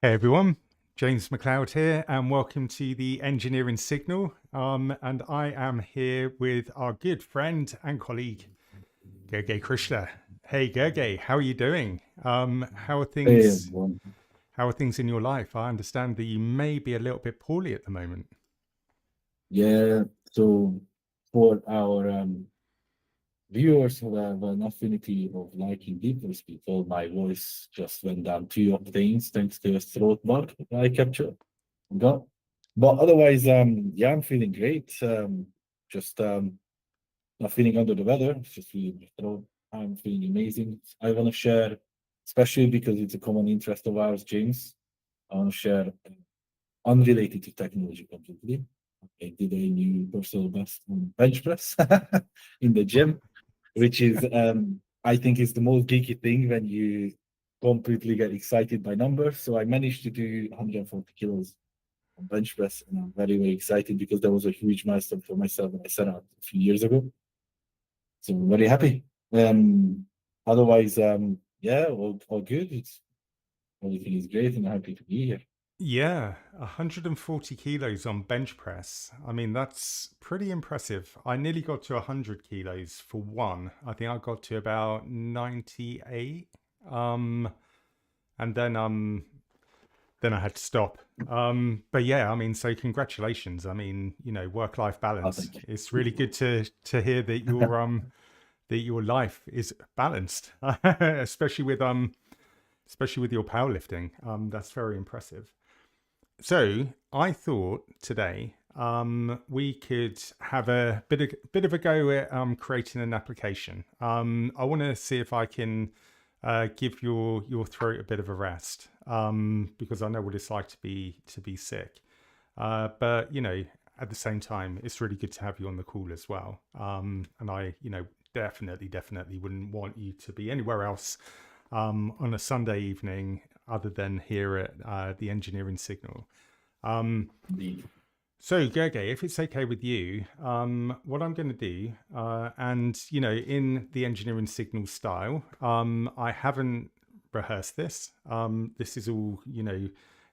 Hey everyone, James McLeod here, and welcome to the Engineering Signal. And I am here with our good friend and colleague, Gergely Krista. Hey Gergely, how are you doing? How are Hey, things? everyone. How are things in your life? I understand that you may be a little bit poorly at the moment. Yeah, so for our viewers who have an affinity of liking deeper people, my voice just went down 2 octaves thanks to a throat bug I captured. Got. But otherwise, yeah, I'm feeling great. Just not feeling under the weather. It's just feeling my throat. I'm feeling amazing. I want to share, especially because it's a common interest of ours, James. I want to share unrelated to technology completely. I did a new personal best on bench press in the gym, which is I think is the most geeky thing when you completely get excited by numbers. So I managed to do 140 kilos on bench press, and I'm very, very excited because that was a huge milestone for myself when I set out a few years ago. So I'm very happy. Otherwise, yeah, all good. Everything is great, and I'm happy to be here. Yeah, 140 kilos on bench press. I mean, that's pretty impressive. I nearly got to 100 kilos for one. I think I got to about 98. Um, and then I had to stop. But yeah, I mean, so congratulations. I mean, work-life I balance. think. It's really good to hear that your life is balanced, especially with your powerlifting. That's very impressive. So I thought today we could have a bit of a go at creating an application. I want to see if I can give your throat a bit of a rest because I know what it's like to be sick. But at the same time, it's really good to have you on the call as well. And I definitely wouldn't want you to be anywhere else on a Sunday evening other than here at the Engineering Signal. Um, Indeed. so, Gergely, if it's okay with you, what I'm going to do, and in the Engineering Signal style, I haven't rehearsed this. This is all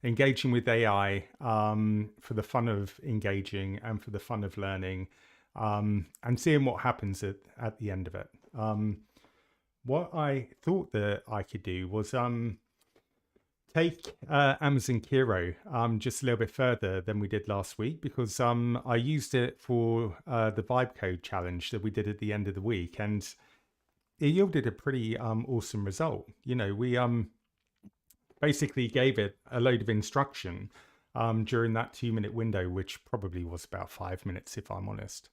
engaging with AI for the fun of engaging and for the fun of learning, and seeing what happens at the end of it. What I thought that I could do was take Amazon Kiro just a little bit further than we did last week because I used it for the Vibe Code challenge that we did at the end of the week, and it yielded a pretty awesome result. We basically gave it a load of instruction during that 2 minute window, which probably was about 5 minutes, if I'm honest.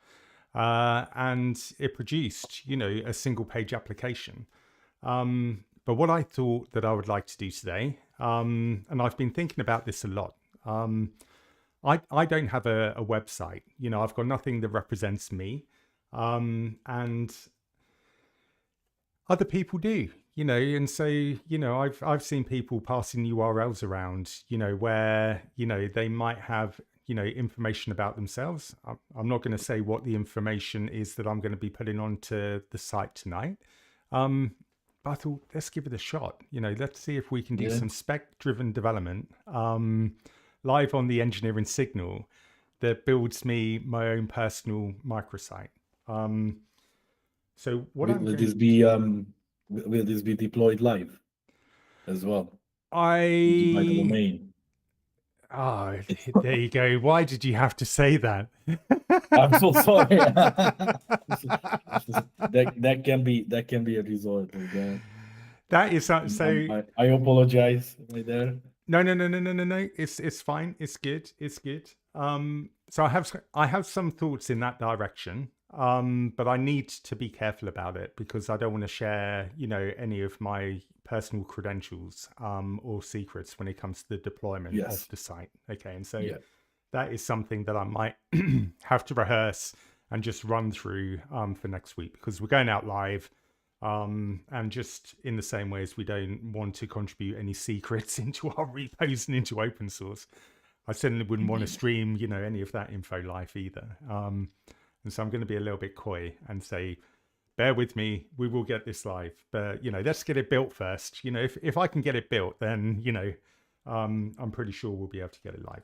And it produced, a single page application. But what I thought that I would like to do today, and I've been thinking about this a lot. I don't have a website. I've got nothing that represents me, and other people do. And so I've seen people passing URLs around. Where they might have information about themselves. I'm not going to say what the information is that I'm going to be putting onto the site tonight. But I thought, let's give it a shot. Let's see if we can do Yeah. some spec-driven development live on the Engineering Signal that builds me my own personal microsite. So what Will, I'm will going, this be um will this be deployed live as well? By the I domain. ah, there you go. Why did you have to say that? I'm so sorry. That can be a result of that. That is so. And So I apologize right there. no. It's fine. It's good. It's good. So I have some thoughts in that direction. But I need to be careful about it because I don't want to share, any of my personal credentials or secrets when it comes to the deployment of Yes. the site. Okay, and so Yeah. that is something that I might have to rehearse and just run through for next week because we're going out live. And just in the same way as we don't want to contribute any secrets into our repos and into open source, I certainly wouldn't want to Indeed. stream, any of that info live either. And so I'm going to be a little bit coy and say, bear with me, we will get this live. But, let's get it built first. If I can get it built, then, I'm pretty sure we'll be able to get it live.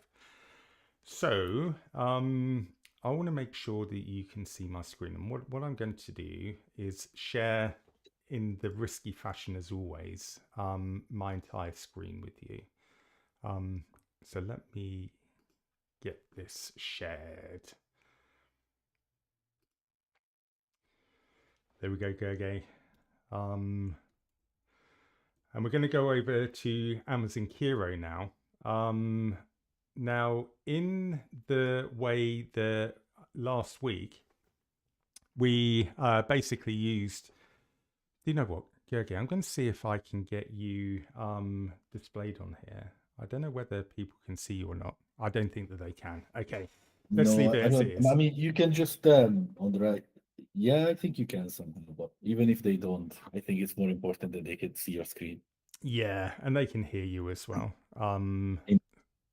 So I want to make sure that you can see my screen. And what I'm going to do is share in the risky fashion as always, my entire screen with you. So let me get this shared. There we go, Gergely. And we're going to go over to Amazon Kiro now. Now, in the way that last week, we basically used, you know what, Gergely, I'm going to see if I can get you displayed on here. I don't know whether people can see you or not. I don't think that they can. Okay, let's leave it as it is. I mean, you can just on the right. Yeah, I think you can somehow, but even if they don't, I think it's more important that they can see your screen. Yeah, and they can hear you as well. In-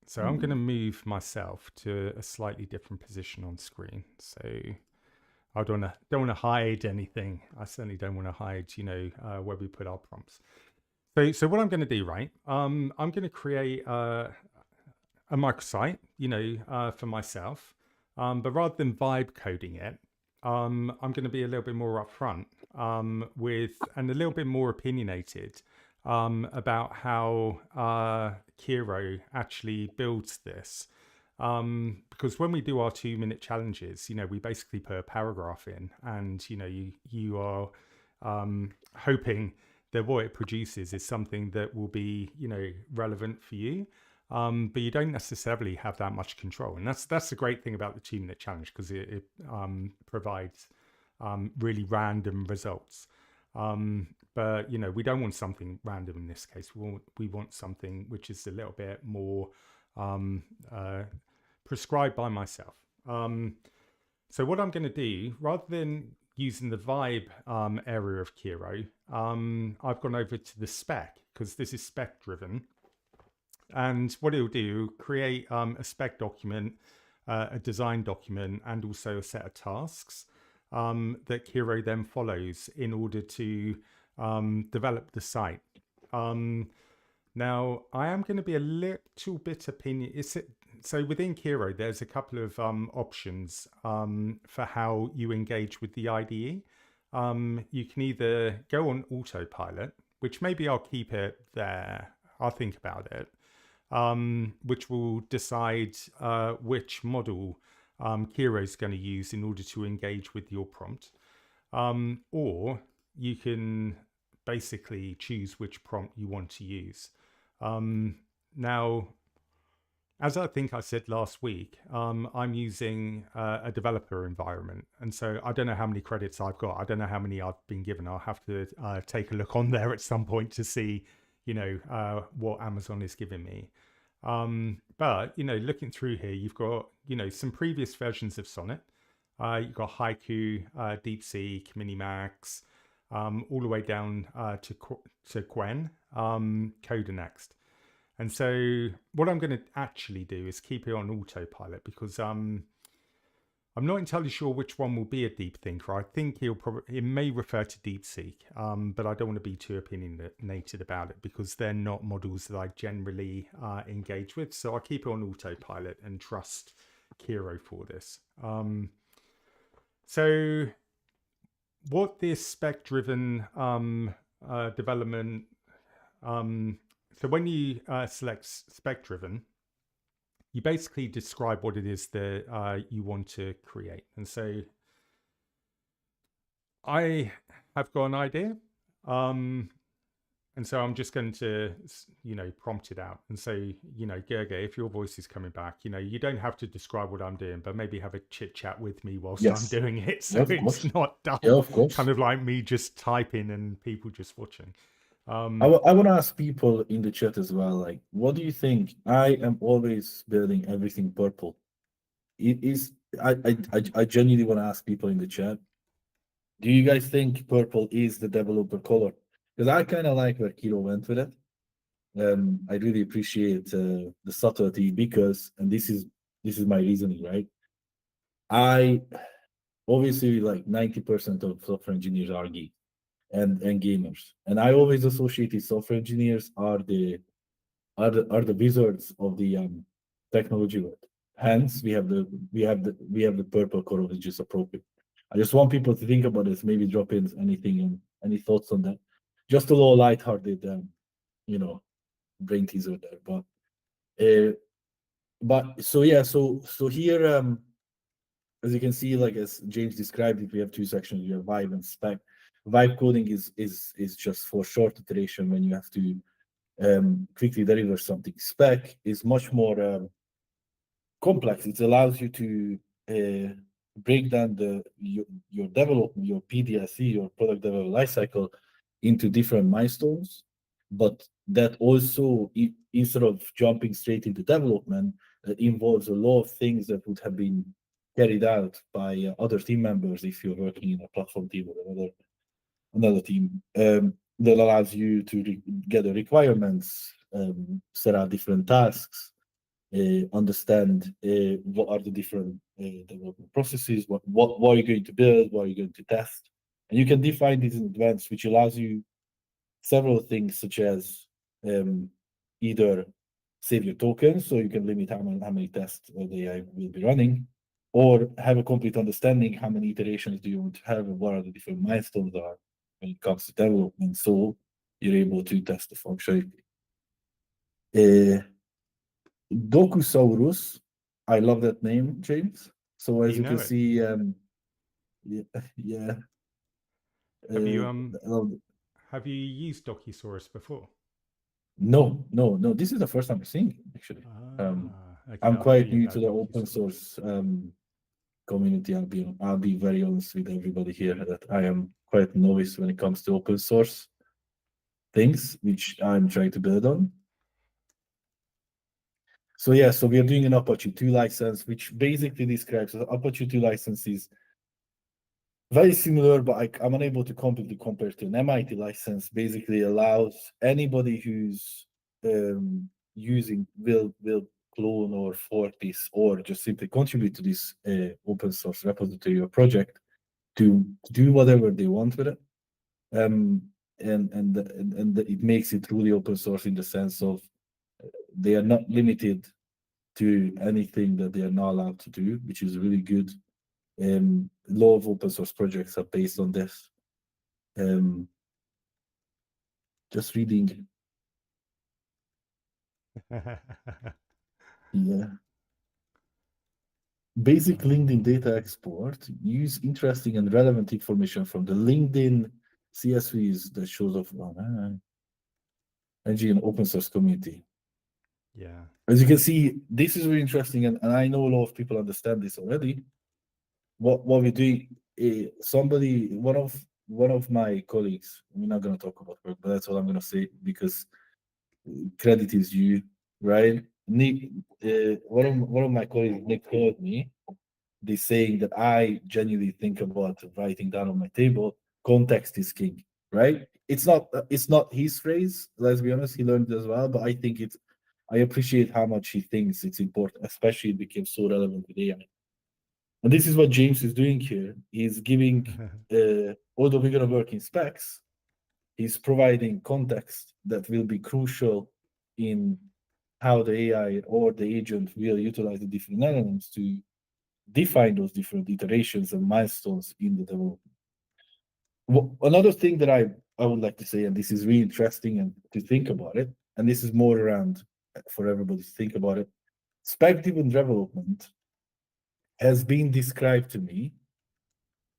So I'm going to move myself to a slightly different position on screen. So I don't want to hide anything. I certainly don't want to hide, where we put our prompts. So what I'm going to do, right? I'm going to create a microsite, for myself. But rather than vibe coding it, I'm going to be a little bit more upfront and a little bit more opinionated about how Kiro actually builds this. Because when we do our 2-minute challenges, we basically put a paragraph in, and you are hoping that what it produces is something that will be relevant for you. But you don't necessarily have that much control, and that's the great thing about the 2-minute challenge, because it provides really random results. But we don't want something random in this case. We want something which is a little bit more prescribed by myself. So what I'm going to do, rather than using the vibe area of Kiro, I've gone over to the spec, because this is spec driven. And what it'll do, create a spec document, a design document, and also a set of tasks that Kiro then follows in order to develop the site. Now, I am going to be a little bit so within Kiro, there's a couple of options for how you engage with the IDE. You can either go on autopilot, which maybe I'll keep it there. I'll think about it. Which will decide which model Kiro is going to use in order to engage with your prompt. Or you can basically choose which prompt you want to use. Now, as I think I said last week, I'm using a developer environment. And so I don't know how many credits I've got. I don't know how many I've been given. I'll have to take a look on there at some point to see what Amazon is giving me. But looking through here, you've got some previous versions of Sonnet. You've got Haiku, DeepSeek, Minimax, all the way down to Quen, Coda Next. And so what I'm going to actually do is keep it on autopilot, because I'm not entirely sure which one will be a deep thinker. I think it may refer to DeepSeek, but I don't want to be too opinionated about it, because they're not models that I generally engage with. So I keep it on autopilot and trust Kiro for this. So what this spec-driven development, so when you select spec-driven, you basically describe what it is that you want to create. And so I have got an idea. And so I'm just going to, prompt it out and say, Gergely, if your voice is coming back, you don't have to describe what I'm doing, but maybe have a chit chat with me whilst I'm doing it. So it's not done kind of like me just typing and people just watching. I want to ask people in the chat as well, like, what do you think? I am always building everything purple. I genuinely want to ask people in the chat, do you guys think purple is the developer color? Because I kind of like where Kiro went with it. I really appreciate the subtlety, because, and this is my reasoning, right? I obviously, like 90% of software engineers are geeks and gamers, and I always associated software engineers are the are the wizards of the technology world. Hence, we have the purple color, which is appropriate. I just want people to think about this. Maybe drop in anything and any thoughts on that. Just a little lighthearted, you know, brain teaser there. But so yeah, so here, as you can see, like as James described it, we have two sections. We have vibe and spec. Vibe coding is just for short iteration when you have to quickly deliver something. Spec is much more complex. It allows you to break down your development, your PDLC, your product development lifecycle, into different milestones. But that also, instead of jumping straight into development, involves a lot of things that would have been carried out by other team members if you're working in a platform team or another team. That allows you to gather requirements, set out different tasks, understand what are the different development processes, what are you going to build, what are you going to test, and you can define this in advance, which allows you several things, such as either save your tokens, so you can limit how many tests the AI will be running, or have a complete understanding how many iterations do you want to have and what are the different milestones are when it comes to development, so you're able to test the functionality. Dokusaurus, I love that name, James. So as you can it? see, yeah, yeah. Have you I love have you used Docusaurus before? no. This is the first time I'm seeing it, actually. Okay, I'm I'll tell quite you new to about the open Docusaurus. source community. I'll be very honest with everybody here that I am quite novice when it comes to open source things, which I'm trying to build on. So yeah, so we are doing an Apache 2 license, which basically describes Apache 2 license is very similar, but I'm unable to completely compare to an MIT license. Basically allows anybody who's will clone or fork this or just simply contribute to this open source repository or project to do whatever they want with it. And it makes it truly open source in the sense of they are not limited to anything that they are not allowed to do, which is really good. A lot of open source projects are based on this. Just reading. Yeah. Basic LinkedIn data export. Use interesting and relevant information from the LinkedIn CSVs that shows up on and open source community. Yeah. As you can see, this is really interesting, and I know a lot of people understand this already. What we're doing, one of my colleagues, we're not going to talk about work, but that's all I'm going to say because credit is due, right? Nick, one of my colleagues, Nick, told me, they saying that I genuinely think about writing down on my table, context is king, right? It's not his phrase, let's be honest, he learned it as well, but I appreciate how much he thinks it's important, especially it became so relevant with AI. And this is what James is doing here. He's giving, although we're going to work in specs, he's providing context that will be crucial in how the AI or the agent will utilize the different elements to define those different iterations and milestones in the development. Another thing that I would like to say, and this is really interesting and to think about it, and this is more around for everybody to think about it, spec-driven development has been described to me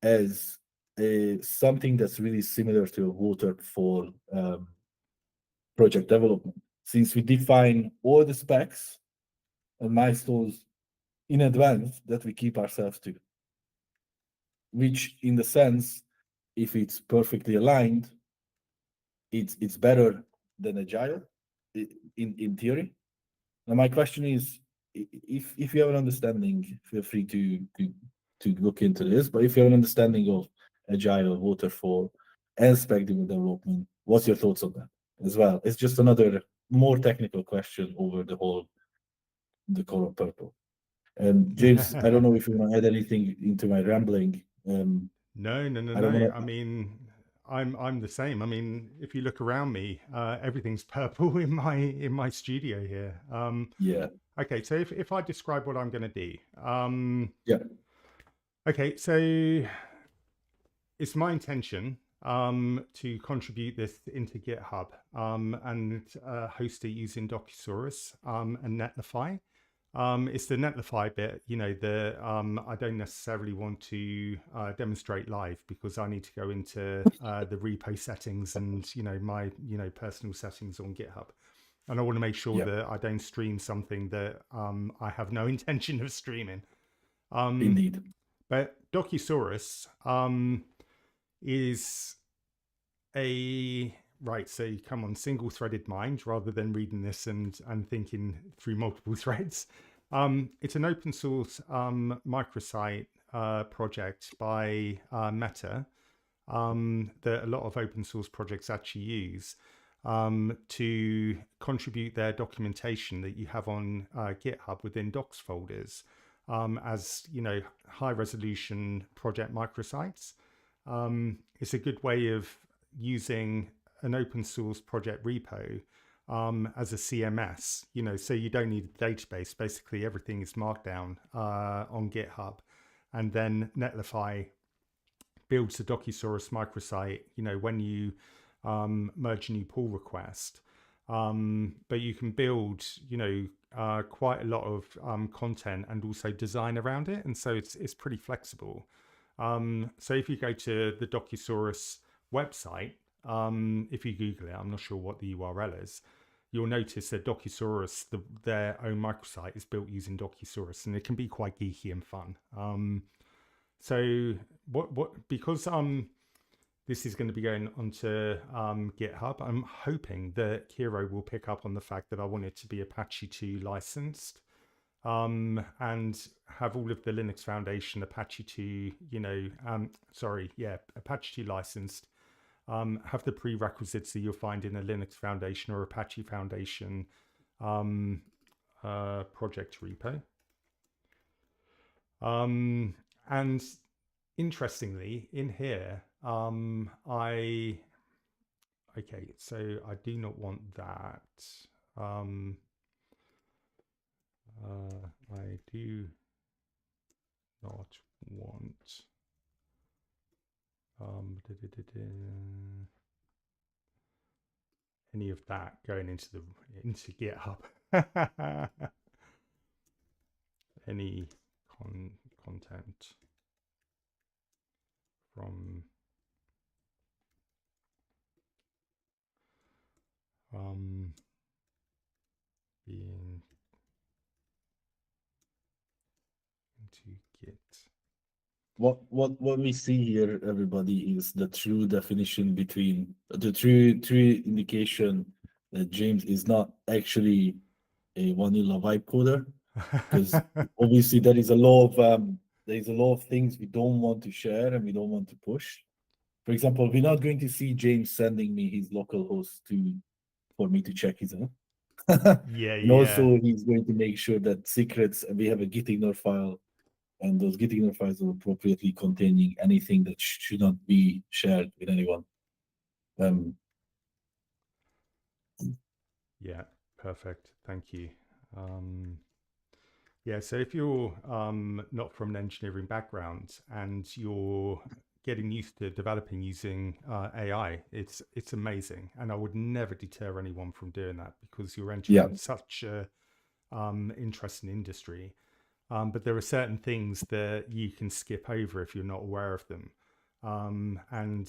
as something that's really similar to a waterfall project development, since we define all the specs and milestones in advance that we keep ourselves to, which in the sense, if it's perfectly aligned, it's better than agile in theory. Now my question is, if you have an understanding, feel free to look into this, but if you have an understanding of agile, waterfall, and spec-driven development, what's your thoughts on that as well? It's just another more technical question over the color purple. And James, I don't know if you want to add anything into my rambling. No. I don't want I to. mean, I'm the same. I mean, if you look around me, everything's purple in my studio here. Yeah. Okay, so if I describe what I'm going to do, Yeah. okay, so it's my intention to contribute this into GitHub and host it using Docusaurus and Netlify. It's the Netlify bit, the I don't necessarily want to demonstrate live because I need to go into the repo settings and my personal settings on GitHub, and I want to make sure Yeah. that I don't stream something that I have no intention of streaming. Um, Indeed. but Docusaurus is a right. So you come on single-threaded mind rather than reading this and thinking through multiple threads. It's an open source microsite project by Meta that a lot of open source projects actually use to contribute their documentation that you have on GitHub within docs folders as high resolution project microsites. It's a good way of using an open source project repo as a CMS, so you don't need a database. Basically, everything is markdown on GitHub, and then Netlify builds a Docusaurus microsite, when you merge a new pull request. But you can build, quite a lot of content and also design around it, and so it's pretty flexible. So if you go to the Docusaurus website, if you Google it, I'm not sure what the URL is, you'll notice that Docusaurus, their own microsite, is built using Docusaurus, and it can be quite geeky and fun. So because this is going to be going onto GitHub, I'm hoping that Kiro will pick up on the fact that I want it to be Apache 2 licensed. And have all of the Linux Foundation Apache 2, Apache 2 licensed, have the prerequisites that you'll find in a Linux Foundation or Apache Foundation project repo. And interestingly, in here, I do not want that. I do not want any of that going into GitHub. Any content from being into Git. What we see here, everybody, is the true definition between the true indication that James is not actually a vanilla vibe coder, because obviously there is a lot of things we don't want to share and we don't want to push. For example, we're not going to see James sending me his local host for me to check his own. And also he's going to make sure that secrets, and we have a gitignore file, and those gitignore files are appropriately containing anything that should not be shared with anyone. Yeah, perfect. Thank you. So if you're not from an engineering background and you're getting used to developing using AI, it's amazing, and I would never deter anyone from doing that because you're entering such a interesting industry. But there are certain things that you can skip over if you're not aware of them. And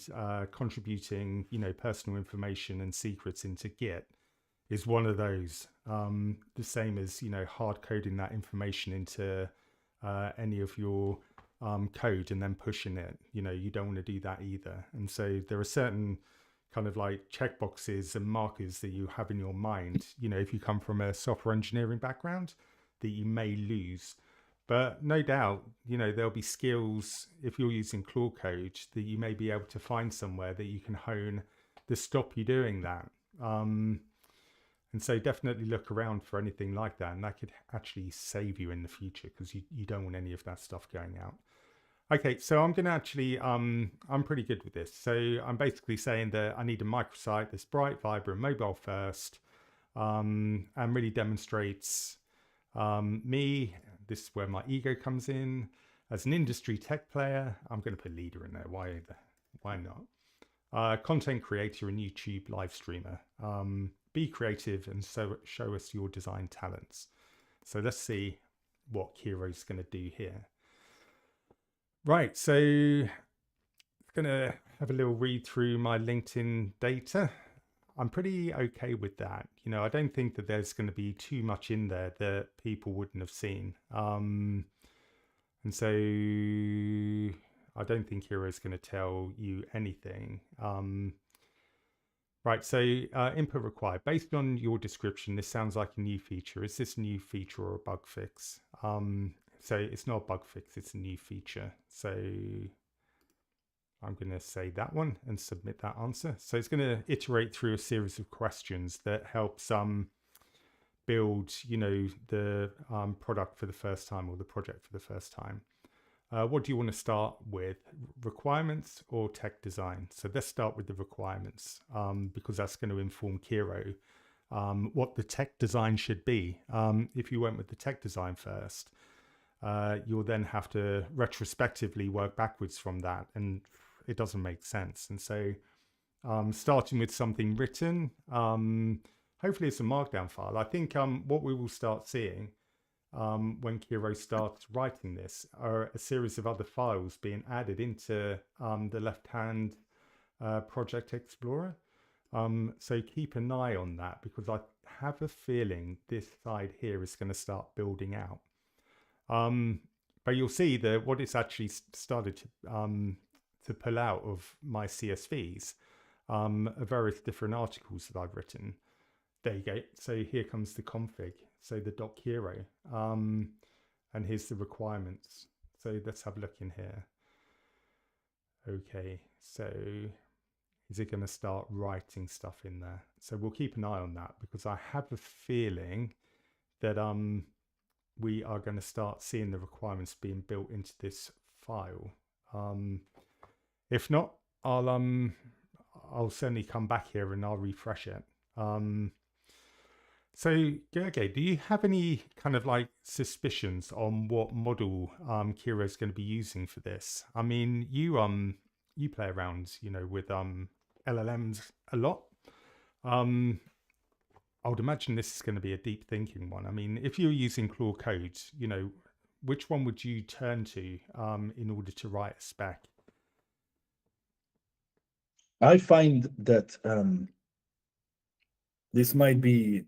contributing, personal information and secrets into Git is one of those. The same as, hard coding that information into any of your code and then pushing it. You don't want to do that either. And so there are certain kind of like checkboxes and markers that you have in your mind, if you come from a software engineering background, that you may lose. But no doubt, there'll be skills if you're using Claude Code that you may be able to find somewhere that you can hone to stop you doing that. And so definitely look around for anything like that. And that could actually save you in the future because you don't want any of that stuff going out. Okay, so I'm going to actually, I'm pretty good with this. So I'm basically saying that I need a microsite that's bright, vibrant, mobile first, and really demonstrates me. This is where my ego comes in. As an industry tech player, I'm going to put leader in there. Why not? Content creator and YouTube live streamer. Be creative and show us your design talents. So let's see what Kiro's going to do here. Right, so I'm going to have a little read through my LinkedIn data. I'm pretty okay with that. I don't think that there's going to be too much in there that people wouldn't have seen. And so I don't think Hero's going to tell you anything. Right, so input required. Based on your description, this sounds like a new feature. Is this a new feature or a bug fix? So it's not a bug fix, it's a new feature. So I'm going to say that one and submit that answer. So it's going to iterate through a series of questions that helps build, the product for the first time or the project for the first time. What do you want to start with? Requirements or tech design? So let's start with the requirements because that's going to inform Kiro what the tech design should be. If you went with the tech design first, you'll then have to retrospectively work backwards from that, and it doesn't make sense. And so starting with something written, hopefully it's a markdown file. I think what we will start seeing when Kiro starts writing this are a series of other files being added into the left-hand project explorer. So keep an eye on that because I have a feeling this side here is going to start building out. But you'll see that what it's actually started to pull out of my CSVs are various different articles that I've written. There you go. So here comes the config. So the .hero. And here's the requirements. So let's have a look in here. Okay, so is it going to start writing stuff in there? So we'll keep an eye on that because I have a feeling that we are going to start seeing the requirements being built into this file. If not, I'll certainly come back here and I'll refresh it. So, Gergely, do you have any kind of like suspicions on what model Kiro is going to be using for this? I mean, you play around, with LLMs a lot. I would imagine this is going to be a deep thinking one. I mean, if you're using Claude Code, which one would you turn to in order to write a spec? I find that this might be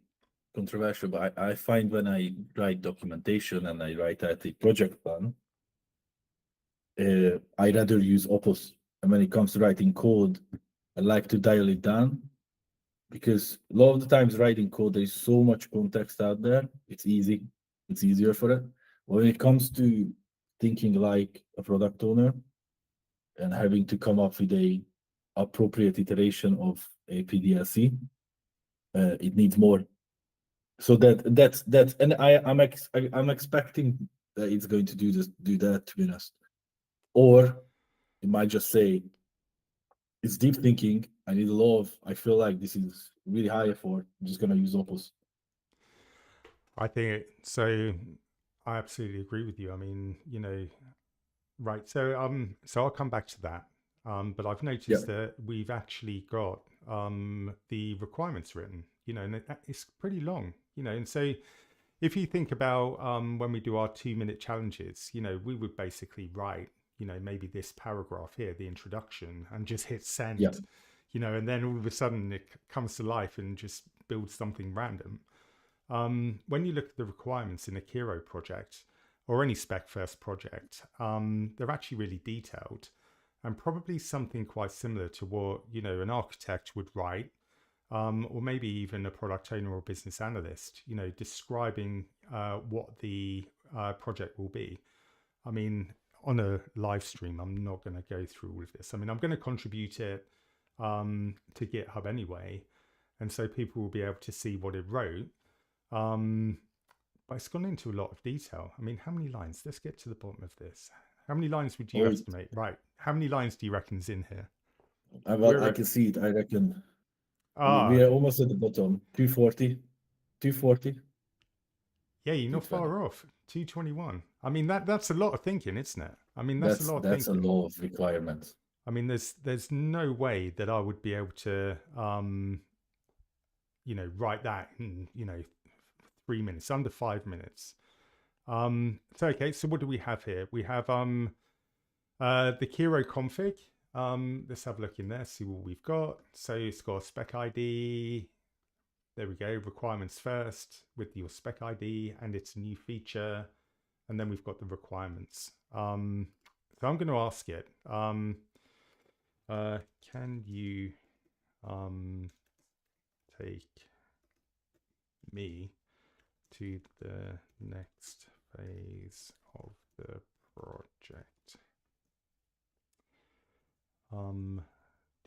controversial, but I find when I write documentation and I write a project plan, I rather use Opus. And when it comes to writing code, I like to dial it down because a lot of the times writing code, there's so much context out there. It's easy. It's easier for it. When it comes to thinking like a product owner and having to come up with a appropriate iteration of a PDLC, it needs more. So that's and I'm expecting that it's going to do that, to be honest. Or it might just say it's deep thinking. I need a lot of. I feel like this is really high effort. I'm just gonna use Opus. I think so. I absolutely agree with you. I mean, right. So I'll come back to that. But I've noticed that we've actually got the requirements written, and it's pretty long, and so if you think about when we do our 2-minute challenges, we would basically write, maybe this paragraph here, the introduction, and just hit send, and then all of a sudden it comes to life and just builds something random. When you look at the requirements in a Kiro project or any spec first project, they're actually really detailed and probably something quite similar to what, an architect would write, or maybe even a product owner or business analyst, describing what the project will be. I mean, on a live stream, I'm not going to go through all of this. I mean, I'm going to contribute it to GitHub anyway, and so people will be able to see what it wrote. But it's gone into a lot of detail. I mean, how many lines? Let's get to the bottom of this. How many lines would you Oh, estimate? Right. How many lines do you reckon's in here? well, We're I at, can see it. I reckon we ah, are almost at the bottom. 240, 240, yeah, you're not 220. far off. 221. I mean, that's a lot of thinking, isn't it? I mean, that's a lot of That's a thinking. lot of requirements. I mean, there's no way that I would be able to, write that in, 3 minutes, under 5 minutes. So okay, so what do we have here? We have the Kiro config. Let's have a look in there, see what we've got. So it's got a spec ID. There we go. Requirements first with your spec ID, and it's a new feature. And then we've got the requirements. So I'm going to ask it. Can you take me to the next phase of the project? Do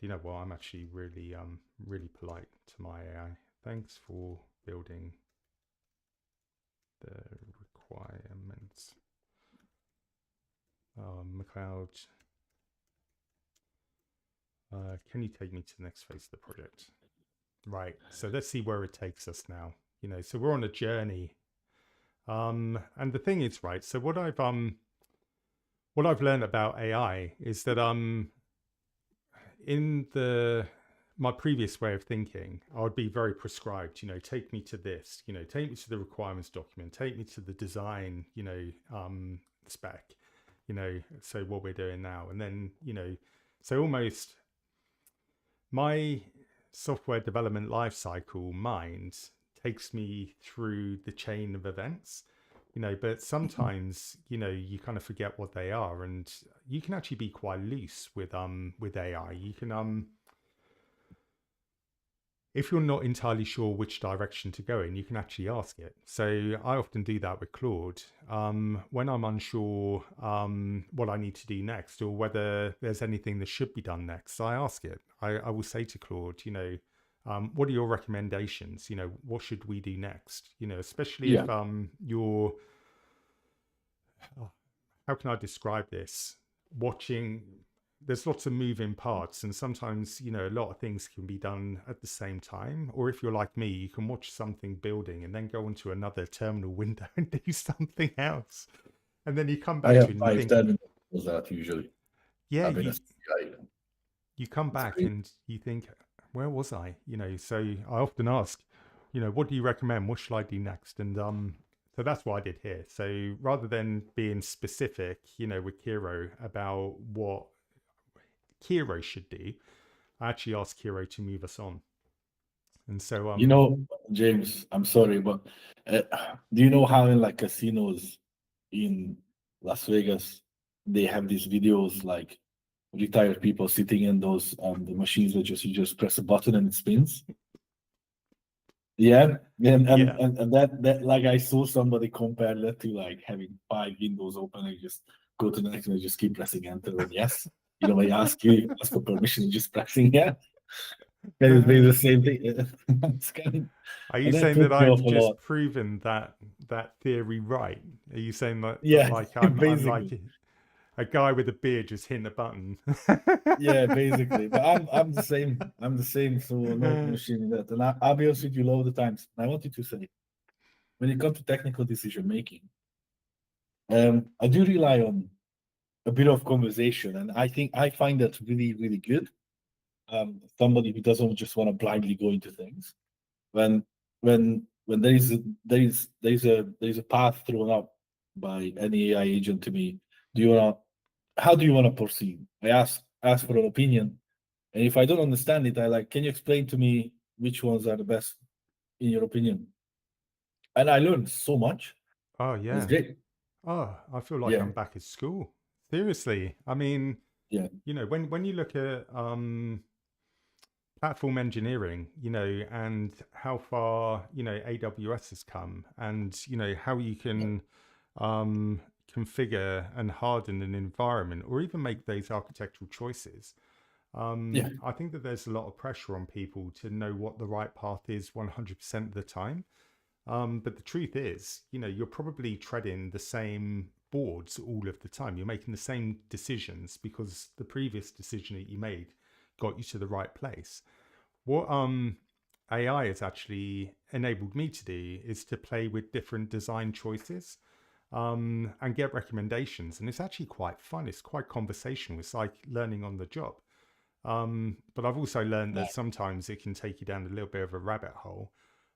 you know what? I'm actually really really polite to my AI. Thanks for building the requirements. McLeod, can you take me to the next phase of the project? Right. So let's see where it takes us now. So we're on a journey. And the thing is, right. So what I've learned about AI is that in my previous way of thinking, I would be very prescribed. Take me to this. Take me to the requirements document. Take me to the design. Spec. So what we're doing now, and then so almost my software development lifecycle mind takes me through the chain of events. But sometimes you kind of forget what they are, and you can actually be quite loose with AI. You can if you're not entirely sure which direction to go in, you can actually ask it. So I often do that with Claude. When I'm unsure what I need to do next, or whether there's anything that should be done next, I ask it. I will say to Claude, what are your recommendations? What should we do next? Especially if Yeah. you're, how can I describe this? Watching, there's lots of moving parts, and sometimes a lot of things can be done at the same time. Or if you're like me, you can watch something building and then go into another terminal window and do something else, and then you come I back to have it and you five, think, 10 minutes that usually. yeah, I've been a you CI. you come It's back great. and you think, where was I? So I often ask, what do you recommend? What should I do next? And so that's what I did here. So rather than being specific, with Kiro about what Kiro should do, I actually asked Kiro to move us on. And so James, I'm sorry, but uh, do you know how in like casinos in Las Vegas, they have these videos like retired people sitting in those the machines that you just press a button and it spins? Yeah, yeah. and that like I saw somebody compare that to like having 5 windows open and you just go to the next one and just keep pressing enter and yes. When you ask for permission, just pressing yeah. Can you do the same thing? It's Are you and that saying that put me off I've a lot. just proven that theory right? Are you saying that Yeah, like I'm like basically. a guy with a beard just hitting a button? Yeah, basically. But I'm the same. I'm the same. So no machine in that. And I'll be honest with you a lot of the times. I wanted to say, when it comes to technical decision making, I do rely on a bit of conversation, and I find that really, really good. Somebody who doesn't just want to blindly go into things. When when there is a path thrown up by any AI agent to me, do you wanna how do you want to proceed? I ask for an opinion. And if I don't understand it, I like, can you explain to me which ones are the best in your opinion? And I learned so much. Oh It's yeah. great. Oh, I feel like Yeah, I'm back at school. Seriously. I mean, yeah, when you look at platform engineering, and how far, AWS has come, and how you yeah, can configure and harden an environment, or even make those architectural choices. yeah, I think that there's a lot of pressure on people to know what the right path is 100% of the time. But the truth is, you're probably treading the same boards all of the time. You're making the same decisions because the previous decision that you made got you to the right place. What AI has actually enabled me to do is to play with different design choices and get recommendations. And it's actually quite fun. It's quite conversational. It's like learning on the job. But I've also learned that sometimes it can take you down a little bit of a rabbit hole.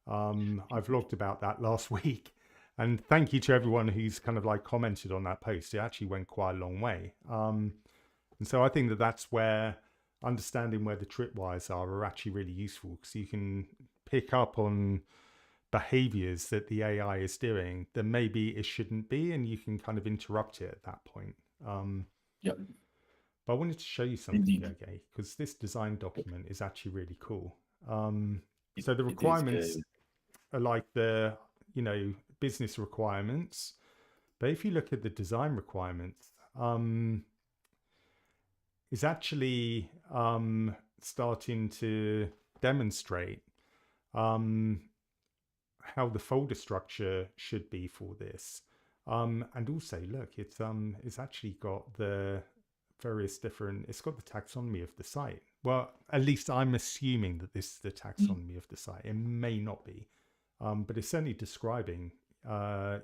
I vlogged about that last week. And thank you to everyone who's kind of like commented on that post. It actually went quite a long way. And so I think that that's where understanding where the tripwires are actually really useful, because you can pick up on behaviors that the AI is doing that maybe it shouldn't be, and you can kind of interrupt it at that point. Yep. But I wanted to show you something, Indeed. Gergely, because this design document is actually really cool. It- So the it is, requirements are like the, business requirements. But if you look at the design requirements, is actually starting to demonstrate how the folder structure should be for this. And also, look, it's actually got the various different, it's got the taxonomy of the site. Well, at least I'm assuming that this is the taxonomy of the site. It may not be, but it's certainly describing, oh,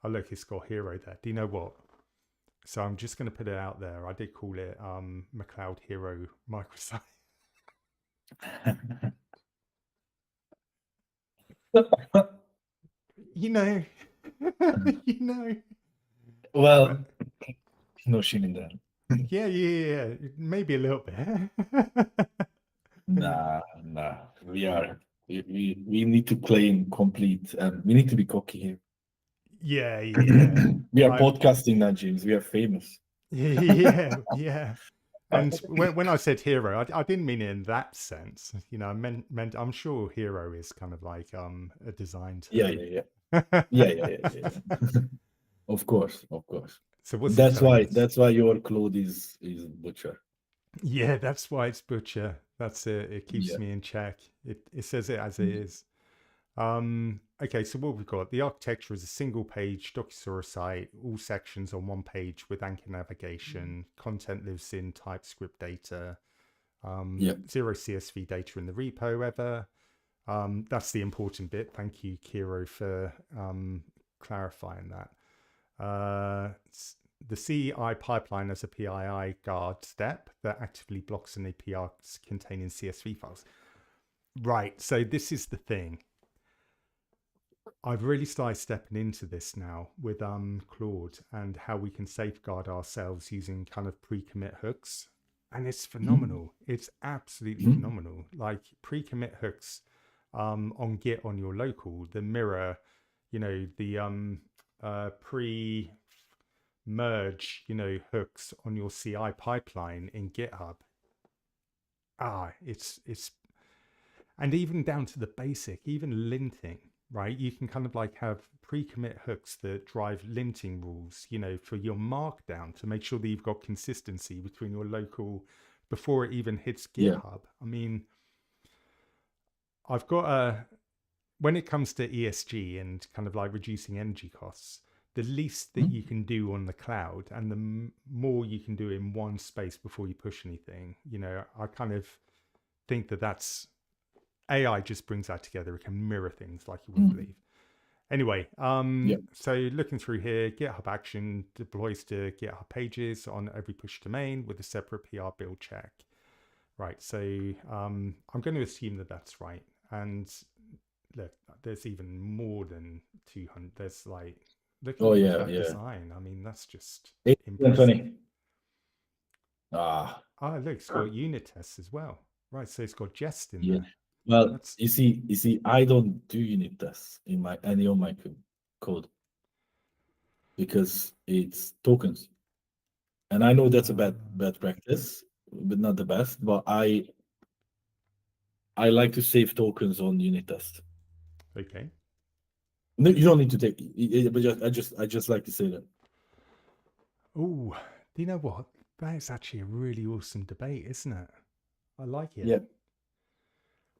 look, it's got hero there. Do you know what? So I'm just going to put it out there. I did call it McLeod Hero Microsite. you know, you know. Well, no shame in that. Yeah, maybe a little bit. Nah. We need to claim complete. We need to be cocky here. Yeah. We are podcasting now, James. We are famous. Yeah. And when I said hero, I didn't mean it in that sense. I meant I'm sure hero is kind of like a design term. Yeah. Of course. So what's it That's telling why. us? That's why your Claude is butcher. Yeah, that's why it's butcher. That's it. It keeps Yeah. me in check. It says it as it is. Okay, so what we've got, the architecture is a single page Docusaurus site, all sections on one page with anchor navigation. Content lives in TypeScript data. Zero CSV data in the repo ever. That's the important bit. Thank you, Kiro, for clarifying that. The CI pipeline has a PII guard step that actively blocks an API containing CSV files. Right, so this is the thing. I've really started stepping into this now with Claude and how we can safeguard ourselves using kind of pre-commit hooks. And it's phenomenal. It's absolutely phenomenal. Like pre-commit hooks on Git on your local, the mirror, the pre-merge, hooks on your CI pipeline in GitHub. It's and even down to the basic, even linting, right? You can kind of like have pre-commit hooks that drive linting rules, for your markdown to make sure that you've got consistency between your local before it even hits GitHub. Yeah. I mean, I've got when it comes to ESG and kind of like reducing energy costs, the least that you can do on the cloud and the more you can do in one space before you push anything, I kind of think that that's AI just brings that together. It can mirror things like you wouldn't believe. Anyway, so looking through here, GitHub Action deploys to GitHub Pages on every push domain with a separate PR build check. Right, so I'm going to assume that that's right. And look, there's even more than 200. There's like, look at that design. I mean, that's just impressive. Look, it's got unit tests as well. Right, so it's got Jest in there. Well, you see, I don't do unit tests in any of my code because it's tokens, and I know that's a bad practice, but not the best. But I like to save tokens on unit tests. Okay. No, you don't need to take it, but I just like to say that. Oh, do you know what? That is actually a really awesome debate, isn't it? I like it. Yeah.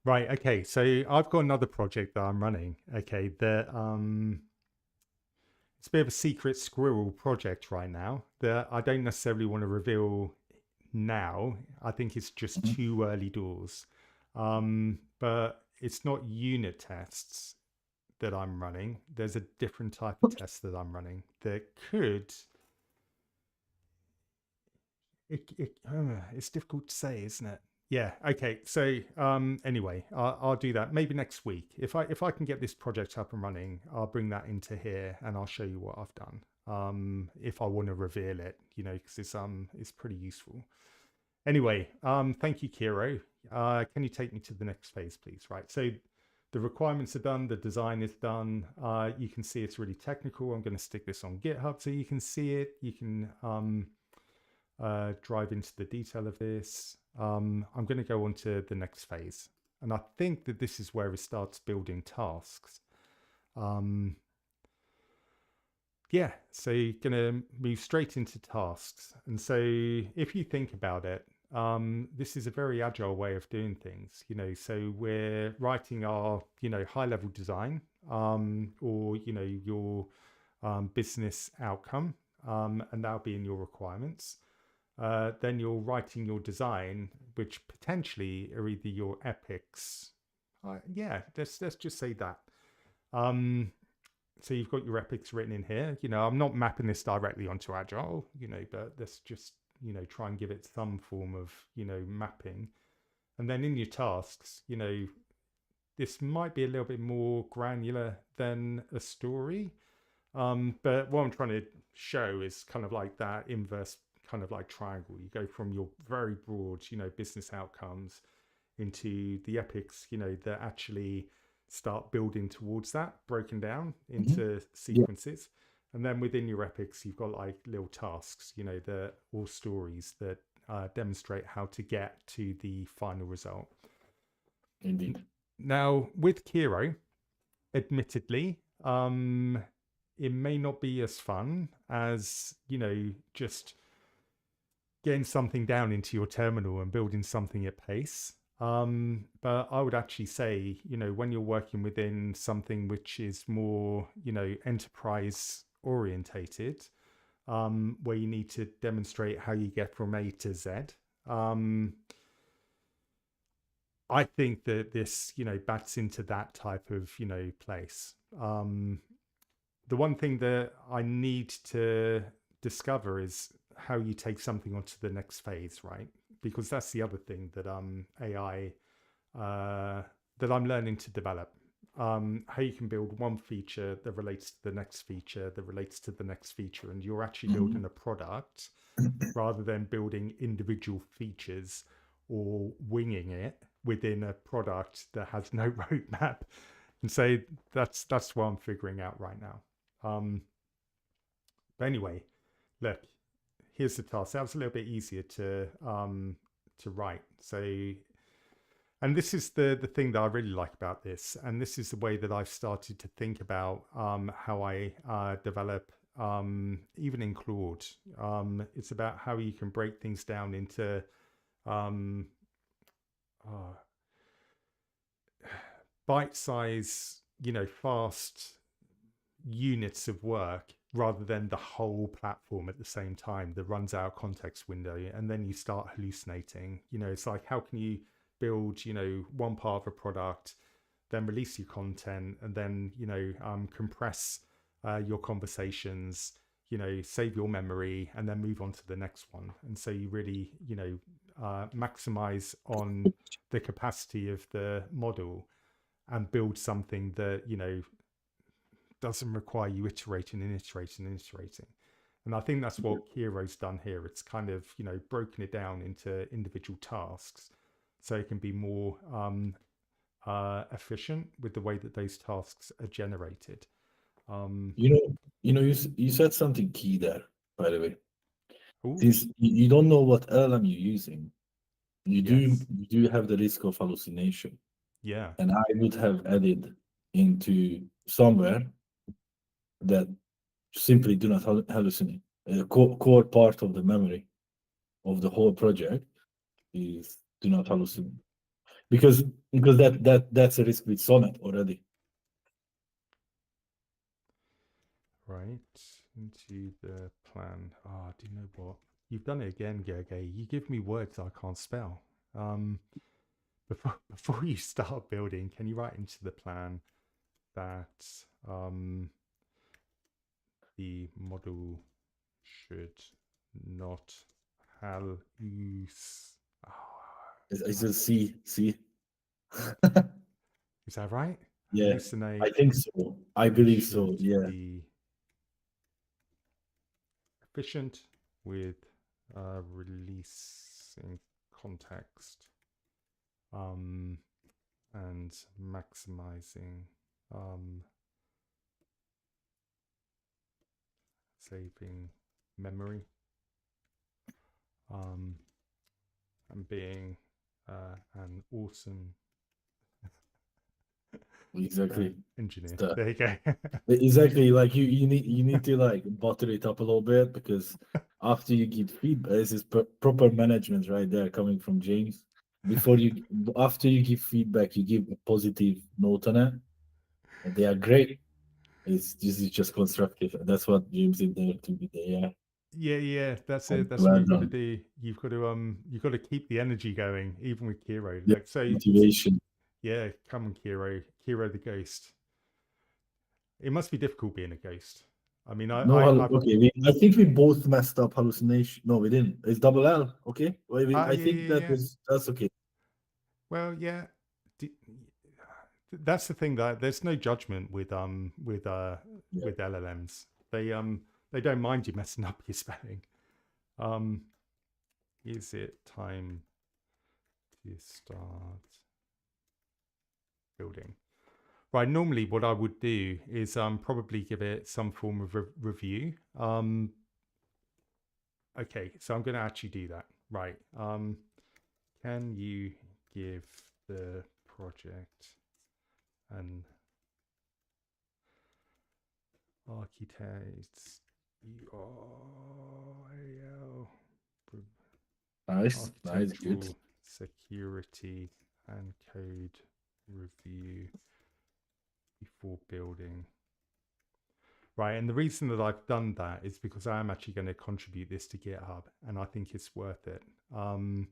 Right. Okay. So I've got another project that I'm running. Okay. That it's a bit of a secret squirrel project right now that I don't necessarily want to reveal now. I think it's just Mhm. too early doors. But it's not unit tests that I'm running. There's a different type of test that I'm running that could. It's difficult to say, isn't it? Yeah. Okay. So anyway, I'll do that maybe next week. If I can get this project up and running, I'll bring that into here and I'll show you what I've done. If I want to reveal it, because it's pretty useful. Anyway, thank you, Kiro. Can you take me to the next phase, please? Right. So the requirements are done. The design is done. You can see it's really technical. I'm going to stick this on GitHub so you can see it. You can drive into the detail of this. I'm going to go on to the next phase. And I think that this is where it starts building tasks. Yeah, so you're going to move straight into tasks. And so if you think about it, this is a very agile way of doing things. So we're writing our, high level design, or, your business outcome, and that'll be in your requirements. Then you're writing your design, which potentially are either your epics. Yeah, let's just say that. So you've got your epics written in here. I'm not mapping this directly onto Agile, but let's just, try and give it some form of, mapping. And then in your tasks, this might be a little bit more granular than a story. But what I'm trying to show is kind of like that inverse kind of like triangle. You go from your very broad, business outcomes into the epics, that actually start building towards that, broken down into Yeah, sequences. And then within your epics, you've got like little tasks, or stories that demonstrate how to get to the final result. indeed. Now, with Kiro, admittedly, it may not be as fun as, just getting something down into your terminal and building something at pace. But I would actually say, when you're working within something which is more, enterprise orientated, where you need to demonstrate how you get from A to Z, I think that this, bats into that type of, place. The one thing that I need to discover is how you take something onto the next phase, right? Because that's the other thing that AI that I'm learning to develop. How you can build one feature that relates to the next feature that relates to the next feature, and you're actually building a product rather than building individual features or winging it within a product that has no roadmap. And so that's what I'm figuring out right now. But anyway, look, here's the task. That was a little bit easier to write. So, and this is the thing that I really like about this, and this is the way that I've started to think about how I develop, even in Claude. It's about how you can break things down into bite-size, fast units of work rather than the whole platform at the same time that runs out of context window, and then you start hallucinating. It's like, how can you build, one part of a product, then release your content, and then, compress your conversations, save your memory, and then move on to the next one. And so you really, maximize on the capacity of the model and build something that, doesn't require you iterating and iterating and iterating. And I think that's what Kiro's done here. It's kind of, broken it down into individual tasks so it can be more efficient with the way that those tasks are generated. You said something key there, by the way. Ooh, Since you don't know what LLM you're using, yes. you do have the risk of hallucination. Yeah. And I would have added into somewhere that simply do not hallucinate. A core part of the memory of the whole project is do not hallucinate, because that's a risk with Sonnet already. right into the plan. Do you know what? You've done it again, Gergely. You give me words I can't spell. Before you start building, can you write into the plan that the model should not hallucinate? Is it C? Is that right? Yeah, Hallucinate I think so. I and believe so. should Yeah, be efficient with releasing context and maximizing saving memory and being an awesome exactly. engineer. The- There you go. exactly. Like you need to like butter it up a little bit, because after you give feedback, this is proper management right there coming from James. After you give feedback, you give a positive note on it, and they are great. This is just constructive. That's what James did there to be there. Yeah, that's And it. That's what well you've got to done. do. You've got to keep the energy going, even with Kiro. Yeah, Like so, motivation. yeah, come on, Kiro, Kiro the ghost. It must be difficult being a ghost. I mean, No, I've okay. I think we both messed up hallucination. No, we didn't. It's double L. Okay. Well, I think yeah. that's okay. Well, yeah. That's the thing, that there's no judgment Yeah. with LLMs. They don't mind you messing up your spelling. Is it time to start building? Right. Normally, what I would do is probably give it some form of review. Okay, so I'm going to actually do that. Right. Can you give the project an architect URL, Nice. Nice. Good. architectural security and code review before building? Right, and the reason that I've done that is because I am actually going to contribute this to GitHub, and I think it's worth it. So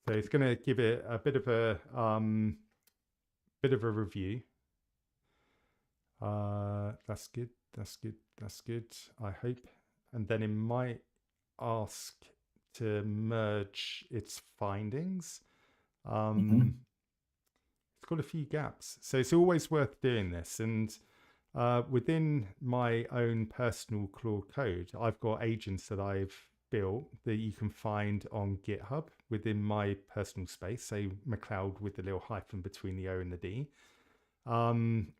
it's going to give it a bit of a review. That's good. That's good. That's good. I hope, and then it might ask to merge its findings. Mhm. It's got a few gaps, so it's always worth doing this. And within my own personal Claude Code, I've got agents that I've built that you can find on GitHub within my personal space. So McLeod with the little hyphen between the O and the D,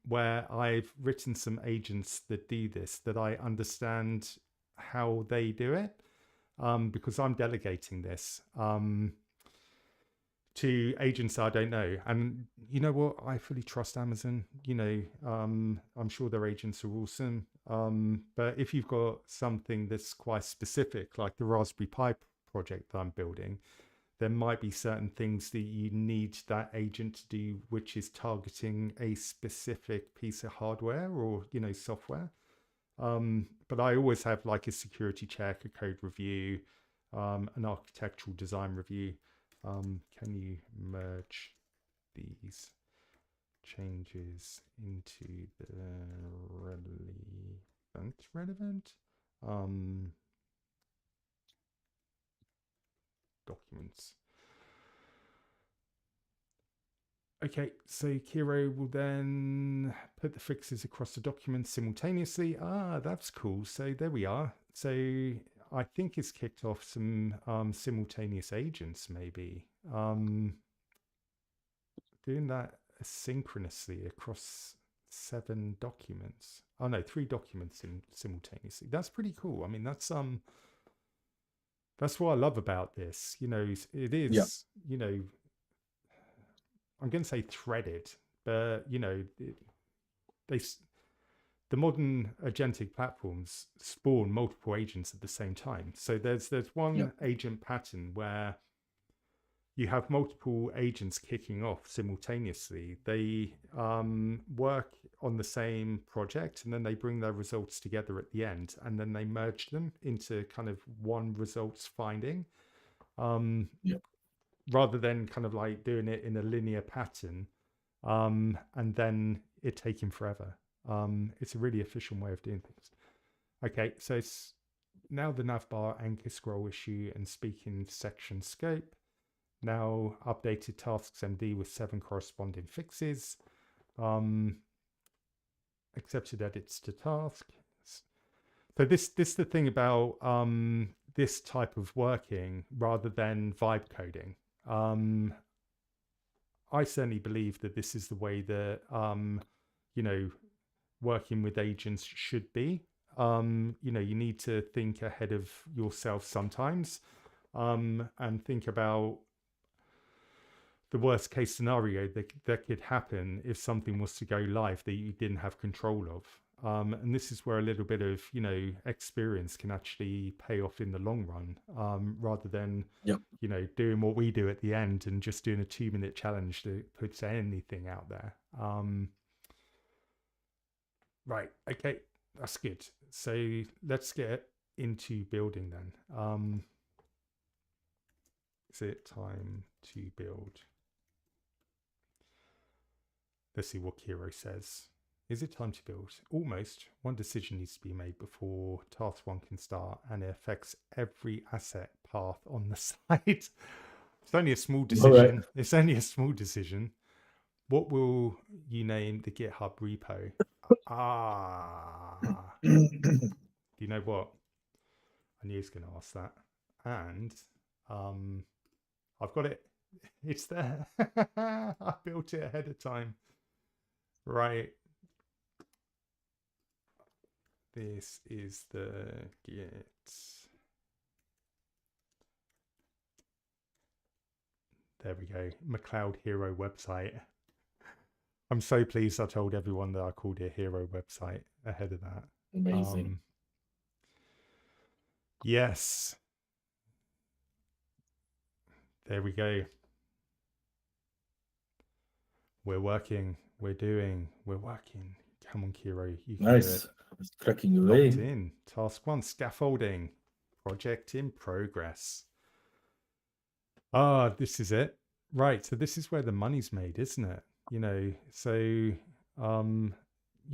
where I've written some agents that do this, that I understand how they do it, because I'm delegating this to agents I don't know. And you know what? I fully trust Amazon. I'm sure their agents are awesome. But if you've got something that's quite specific, like the Raspberry Pi project that I'm building, there might be certain things that you need that agent to do, which is targeting a specific piece of hardware or software. But I always have like a security check, a code review, an architectural design review. Can you merge these changes into the relevant documents? Okay, so Kiro will then put the fixes across the document simultaneously. That's cool. So there we are. So I think it's kicked off some simultaneous agents, maybe. Doing that asynchronously across 7 documents. Oh no, 3 documents simultaneously. That's pretty cool. I mean, that's what I love about this. It Yeah. is, I'm going to say threaded, but the modern agentic platforms spawn multiple agents at the same time. So there's Yeah. one agent pattern where you have multiple agents kicking off simultaneously. They work on the same project, and then they bring their results together at the end, and then they merge them into kind of one results finding, Yeah. rather than kind of like doing it in a linear pattern, and then it taking forever. It's a really efficient way of doing things. Okay, so it's now the navbar anchor scroll issue and speaking section scope. Now updated tasks MD with 7 corresponding fixes. Accepted edits to task. So this is the thing about this type of working rather than vibe coding. I certainly believe that this is the way that you know, working with agents should be. You know, you need to think ahead of yourself sometimes, and think about the worst case scenario that could happen if something was to go live that you didn't have control of. And this is where a little bit of, you know, experience can actually pay off in the long run, rather than, Yeah. you know, doing what we do at the end and just doing a 2-minute challenge that puts anything out there. Right. Okay. That's good. So let's get into building then. Is it time to build? Let's see what Kiro says. Is it time to build? Almost. One decision needs to be made before task 1 can start, and it affects every asset path on the site. It's only a small All right. decision. It's only a small decision. What will you name the GitHub repo? Do you know what? I knew he was going to ask that. And I've got it. It's there. I built it ahead of time. Right. This is the Git. There we go. McLeod Hero website. I'm so pleased I told everyone that I called it Hero website ahead of that. Amazing. Yes. There we go. We're working. We're doing. We're working. Come on, Kiro. You can do it. Nice. It's cracking Locked away. in. Task 1, scaffolding. Project in progress. This is it. Right. So this is where the money's made, isn't it? You know, so you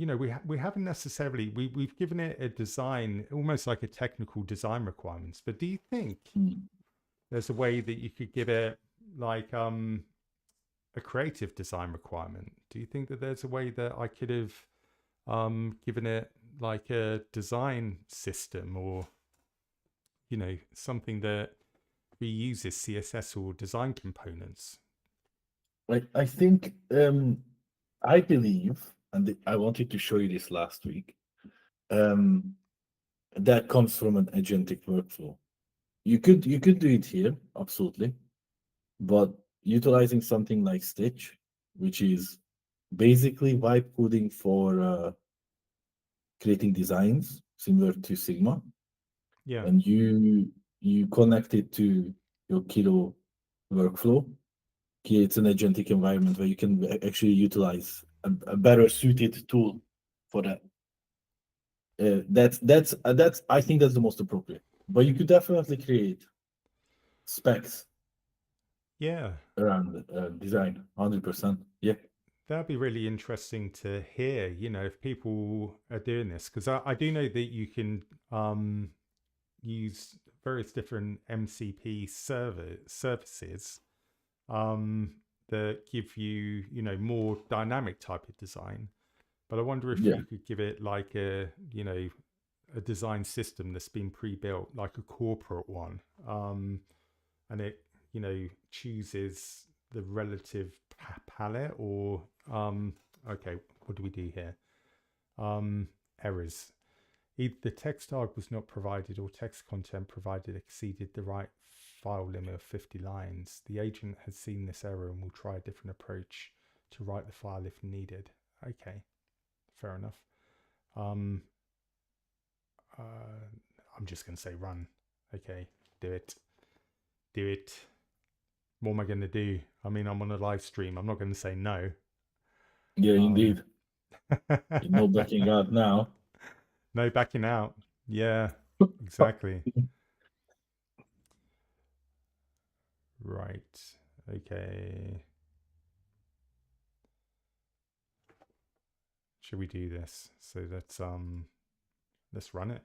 know, we haven't necessarily we've given it a design, almost like a technical design requirements. But do you think there's a way that you could give it like a creative design requirement? Do you think that there's a way that I could have given it like a design system, or, you know, something that reuses CSS or design components? I think I believe, and I wanted to show you this last week. That comes from an agentic workflow. You could do it here, absolutely, but utilizing something like Stitch, which is basically vibe coding for creating designs similar to Sigma, Yeah. and you connect it to your Kilo workflow. It's an agentic environment where you can actually utilize a better suited tool for that. That's I think that's the most appropriate. But you could definitely create specs Yeah. around design, 100%. Yeah. That'd be really interesting to hear, you know, if people are doing this, because I do know that you can use various different MCP services that give you, you know, more dynamic type of design. But I wonder if Yeah. you could give it like a, you know, a design system that's been pre-built, like a corporate one, and it, you know, chooses the relative palette, or okay, what do we do here? Errors. Either the text arg was not provided, or text content provided exceeded the right file limit of 50 lines. The agent has seen this error and will try a different approach to write the file if needed. Okay, fair enough. I'm just going to say run. Okay, do it. Do it. what am I going to do? I mean, I'm on a live stream. I'm not going to say no. Yeah, Um, indeed. No backing out now. no backing out. Yeah, exactly. Right. Okay. Should we do this? So let's run it.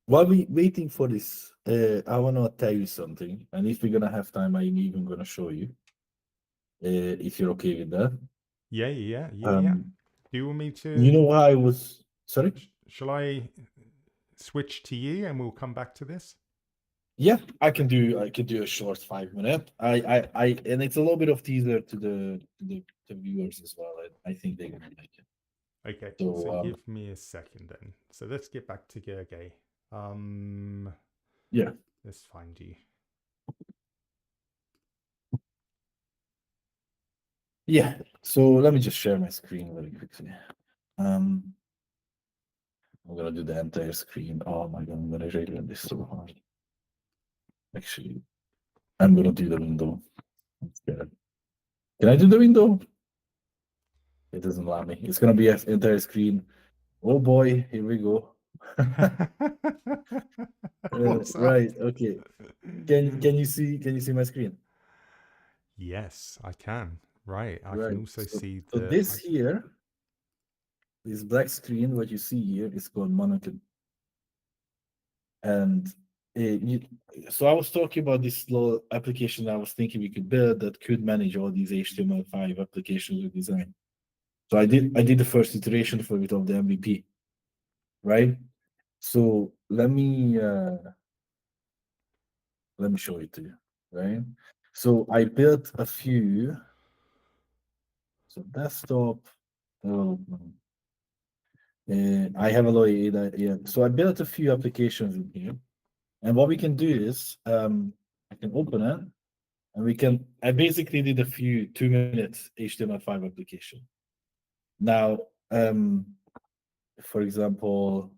While we waiting for this, I want to tell you something. And if we're gonna have time, I'm even gonna show you. If you're okay with that. Yeah. Do you want me to? You know how I was. Sorry. Shall I switch to you and we'll come back to this? Yeah, I can do a short 5 minute. And it's a little bit of teaser to the viewers as well. I think they're gonna like it. Okay, So so give me a second then. So let's get back to Gergely. yeah. Let's find you. Yeah. So let me just share my screen very quickly. I'm gonna do the entire screen. Oh my god, I'm gonna render this so hard. Actually, I'm gonna do the window. Can I do the window? It doesn't allow me. It's gonna be an entire screen. Oh boy, here we go. What's up? Right. Okay. Can you see my screen? Yes, I can. Right. I can Right. also So, see so the. this here, this black screen, what you see here is called Monocle. And so I was talking about this little application I was thinking we could build that could manage all these HTML5 applications we design. So I did the first iteration for it of the MVP, right? So let me show it to you, right? So I built a few. So desktop. I have a lot of yeah. So I built a few applications in here, and what we can do is I can open it, and we can. I basically did a few 2 minute HTML5 application. Now, for example,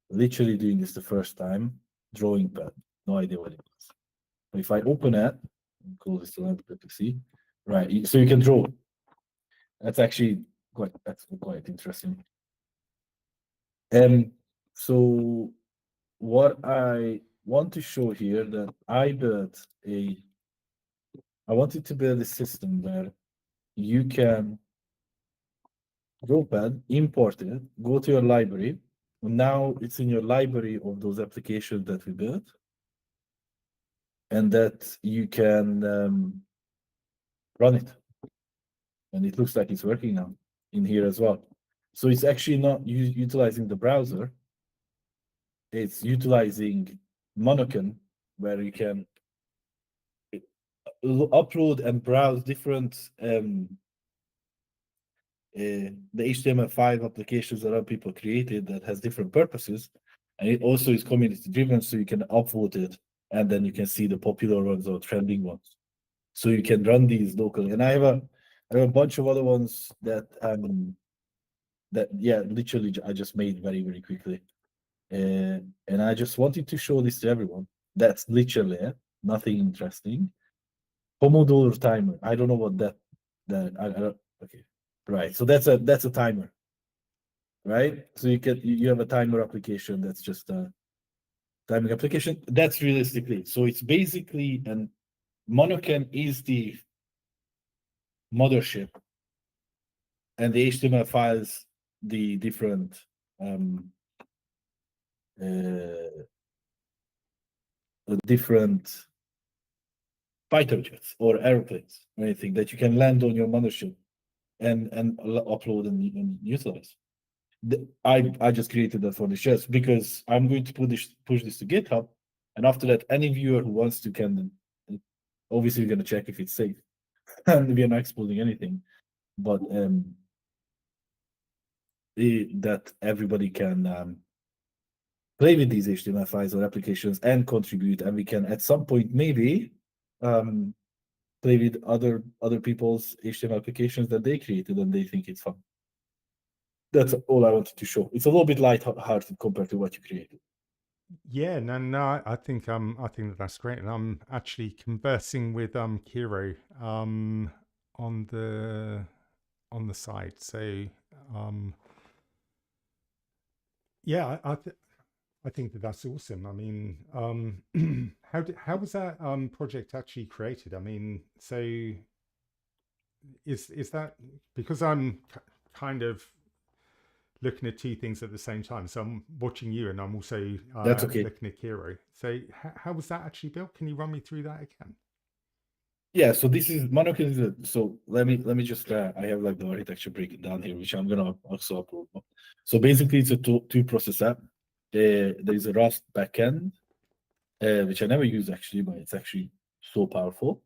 literally doing this the first time, drawing pad, no idea what it is. But if I open it, close this to let people see, right? So you can draw. That's actually quite interesting. So what I want to show here that I wanted to build a system where you can draw pad, import it, go to your library. Now it's in your library of those applications that we built, and that you can run it. And it looks like it's working now in here as well. So it's actually not utilizing the browser. It's utilizing Monocan, where you can upload and browse different the HTML5 applications that other people created that has different purposes, and it also is community driven, so you can upvote it, and then you can see the popular ones or trending ones. So you can run these locally, and I have a bunch of other ones that literally I just made very quickly, and I just wanted to show this to everyone. That's literally it. Nothing interesting. Pomodoro timer. I don't know what that I don't. Okay, right. So that's a timer, right? So you have a timer application that's just a timing application. That's realistically. So it's basically an Monocan is the mothership, and the HTML files the different different fighter jets or airplanes or anything that you can land on your mothership and upload and utilize. I just created that for the shares because I'm going to push this to GitHub, and after that, any viewer who wants to can obviously we're going to check if it's safe, and we are not exposing anything, but that everybody can play with these HTML files or applications and contribute, and we can at some point maybe play with other people's HTML applications that they created and they think it's fun. That's all I wanted to show. It's a little bit light-hearted compared to what you created. Yeah, no, I think that that's great, and I'm actually conversing with Kiro on the side. So um, yeah, I think that that's awesome. I mean, how was that project actually created? I mean, so is that because I'm kind of looking at two things at the same time? So I'm watching you, and I'm also That's okay. looking at Kiro. So how was that actually built? Can you run me through that again? Yeah, so this is Monocle is so let me just I have like the architecture breaking down here, which I'm gonna also upload. So basically it's a two process app. There is a Rust backend, which I never use actually, but it's actually so powerful.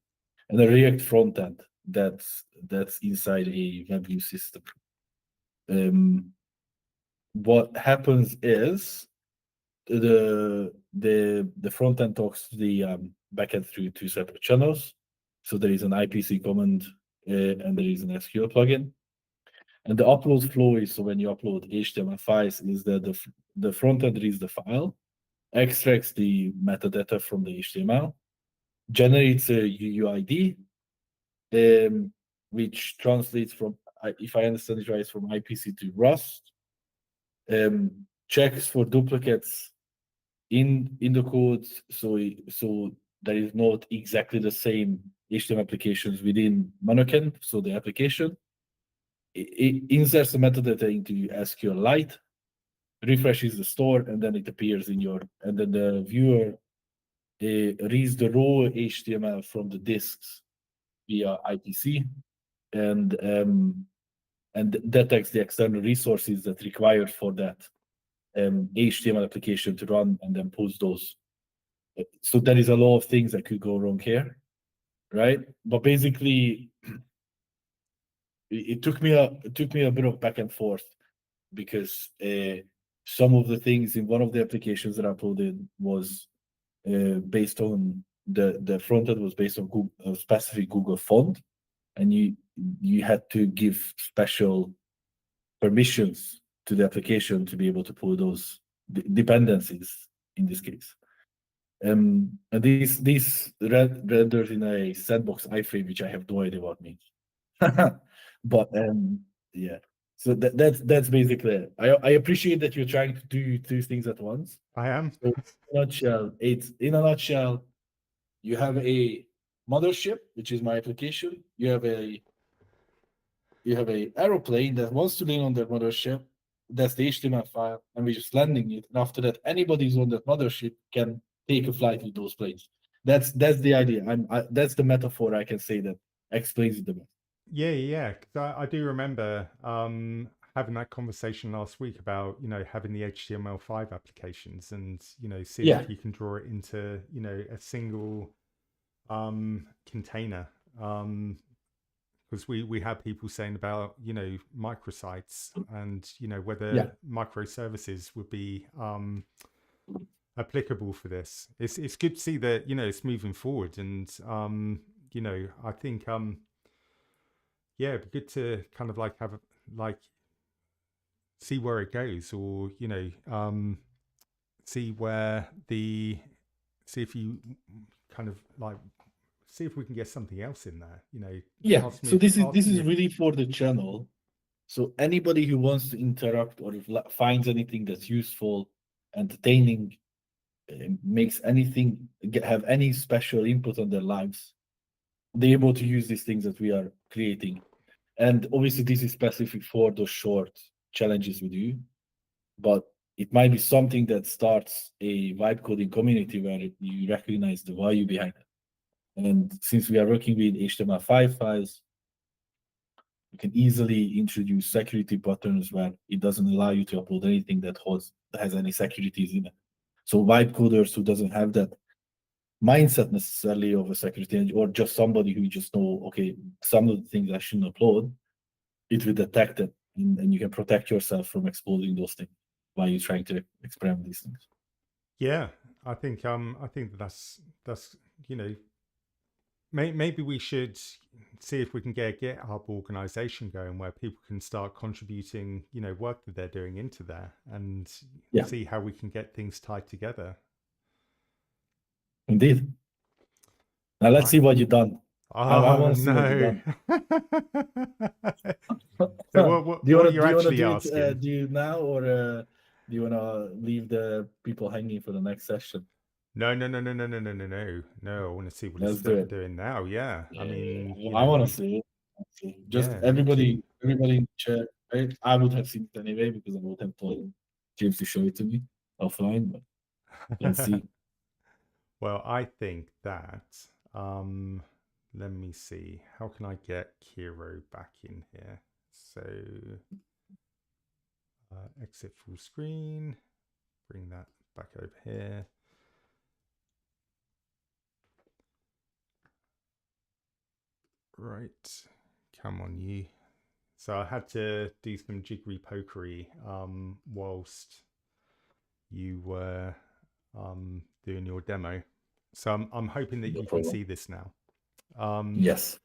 And a React front end that's inside a WebView system. Um, what happens is the front end talks to the backend through two separate channels. So there is an IPC command and there is an SQL plugin. And the upload flow is so when you upload HTML files, is that the front end reads the file, extracts the metadata from the HTML, generates a UUID, which translates from, if I understand it right, from IPC to Rust, checks for duplicates in the code, so there is not exactly the same HTML applications within Monoken. So the application it inserts the metadata into SQLite, refreshes the store, and then it appears in your, and then the viewer reads the raw HTML from the disks via IPC and detects the external resources that required for that HTML application to run, and then pulls those. So there is a lot of things that could go wrong here, right? But basically, it took me a bit of back and forth because some of the things in one of the applications that I uploaded was based on the front end was based on Google, a specific Google font, and you had to give special permissions to the application to be able to pull those dependencies in this case. And these rendered in a sandbox iframe, which I have no idea what means. But yeah. So that's basically it. I appreciate that you're trying to do two things at once. I am. So in a nutshell, you have a mothership, which is my application. You have a aeroplane that wants to land on that mothership. That's the HTML file, and we're just landing it. And after that, anybody who's on that mothership can take a flight with those planes. That's the idea. That's the metaphor I can say that explains it the best. Yeah. 'Cause I do remember having that conversation last week about, having the HTML5 applications and, seeing Yeah, if you can draw it into, a single container. Because we have people saying about, microsites and, yeah, whether microservices would be applicable for this. It's good to see that, it's moving forward, and I think yeah, it'd be good to kind of like have like see where it goes, or see where the see if you kind of like see if we can get something else in there. yeah. So Ask this me is if really for the channel. So anybody who wants to interact or if finds anything that's useful, entertaining, makes anything have any special input on their lives, they're able to use these things that we are creating. And obviously, this is specific for those short challenges we do, but it might be something that starts a vibe coding community where you recognize the value behind it. And since we are working with HTML5 files, you can easily introduce security patterns where it doesn't allow you to upload anything that has any securities in it. So vibe coders who doesn't have that mindset necessarily of a secretary or just somebody who just know, okay, some of the things I shouldn't upload, it will detect it, and you can protect yourself from exposing those things while you're trying to experiment these things. yeah, I think that's maybe we should see if we can get a GitHub organization going where people can start contributing, work that they're doing into there, and Yeah, see how we can get things tied together. indeed. Now let's see what you've done. I Oh want to see what you've no. done. So Do you what are want you to actually do it asking? do you now, or do you want to leave the people hanging for the next session? No, no, no, no, no, no, no, no, no. No, I want to see what Let's do it's it. doing now. Yeah. I mean, I want to see it. Just yeah, me too. everybody in the chat. I would have seen it anyway because I would have told James to show it to me offline. But let's see. Well, I think that, um, let me see. How can I get Kiro back in here? So, exit full screen, bring that back over here. Right. Come on, you. So I had to do some jiggery pokery whilst you were doing your demo. So I'm hoping that No you can problem. see this now. Um, Yes.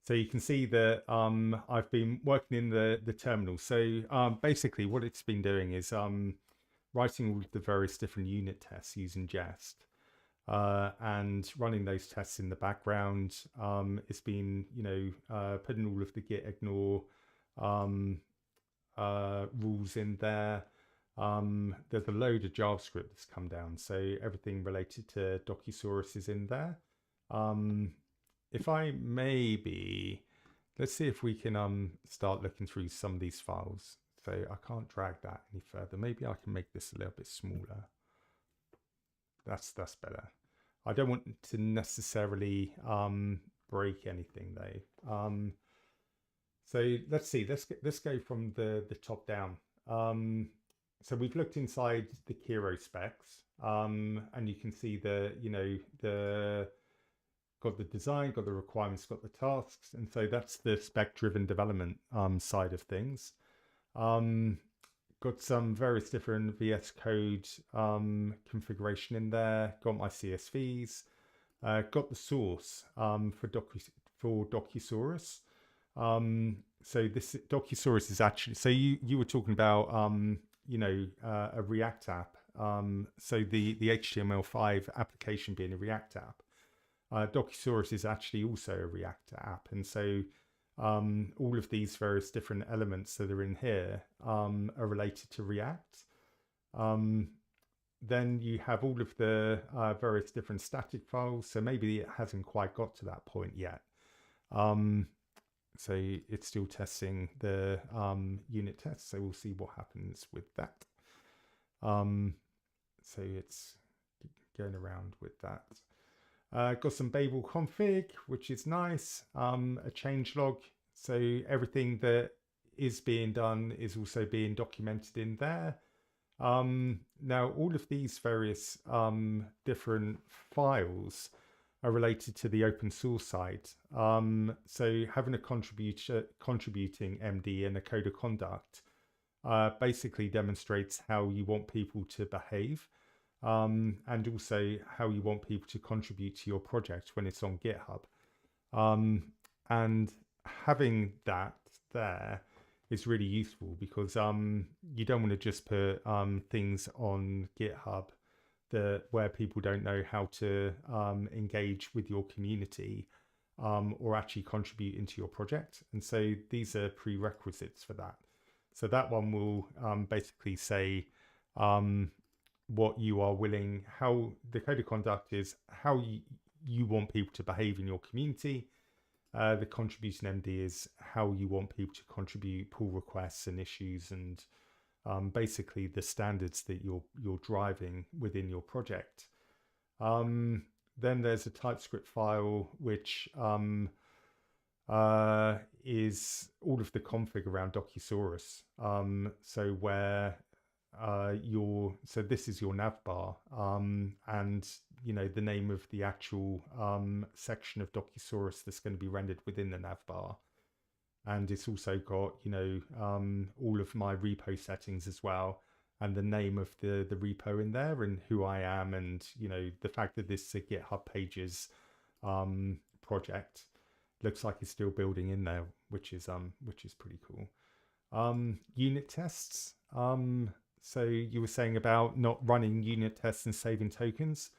so you can see that I've been working in the terminal. So basically what it's been doing is writing all of the various different unit tests using Jest. And running those tests in the background. It's been, putting all of the git ignore um, rules in there. There's a load of JavaScript that's come down, so everything related to Docusaurus is in there. If I maybe, let's see if we can start looking through some of these files. So I can't drag that any further. Maybe I can make this a little bit smaller. That's better. I don't want to necessarily break anything though. So let's see. Let's go from the top down. So we've looked inside the Kiro specs, and you can see the got the design, got the requirements, got the tasks, and so that's the spec-driven development side of things. Got some various different VS Code configuration in there. Got my CSVs. Got the source for Docusaurus. So this Docusaurus is actually, so you were talking about a React app. So the HTML5 application being a React app. Docusaurus is actually also a React app, and so all of these various different elements that are in here are related to React. Then you have all of the various different static files. So maybe it hasn't quite got to that point yet. So it's still testing the unit tests. So we'll see what happens with that. So it's going around with that. Got some Babel config, which is nice. A change log. So everything that is being done is also being documented in there. Now, all of these various different files are related to the open source side. So having a contributing MD and a code of conduct basically demonstrates how you want people to behave. And also how you want people to contribute to your project when it's on GitHub. And having that there is really useful because you don't want to just put things on GitHub where people don't know how to engage with your community or actually contribute into your project. And so these are prerequisites for that. So that one will basically say what you are willing, how the code of conduct is how you want people to behave in your community. The contributing MD is how you want people to contribute pull requests and issues and basically the standards that you're driving within your project. Then there's a TypeScript file which is all of the config around Docusaurus. So where so this is your navbar, and the name of the actual section of Docusaurus that's going to be rendered within the navbar, and it's also got all of my repo settings as well, and the name of the repo in there, and who I am, and the fact that this is a GitHub Pages project looks like it's still building in there, which is pretty cool. Unit tests. So you were saying about not running unit tests and saving tokens,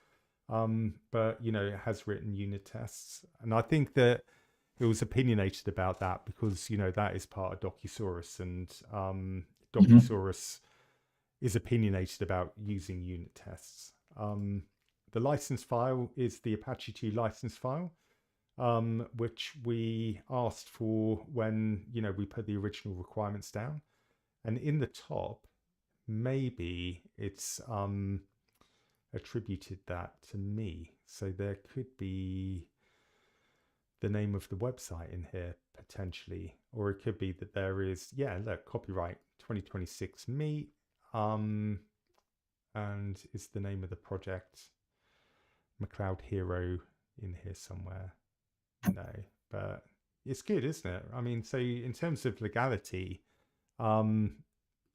but it has written unit tests, and I think that it was opinionated about that because that is part of Docusaurus, and Docusaurus is opinionated about using unit tests. The license file is the Apache 2 license file, which we asked for when we put the original requirements down, and in the top, maybe it's attributed that to me, so there could be the name of the website in here potentially, or it could be that there is look, copyright 2026 me, and is the name of the project McLeod Hero in here somewhere? No, but it's good, isn't it? I mean, so in terms of legality,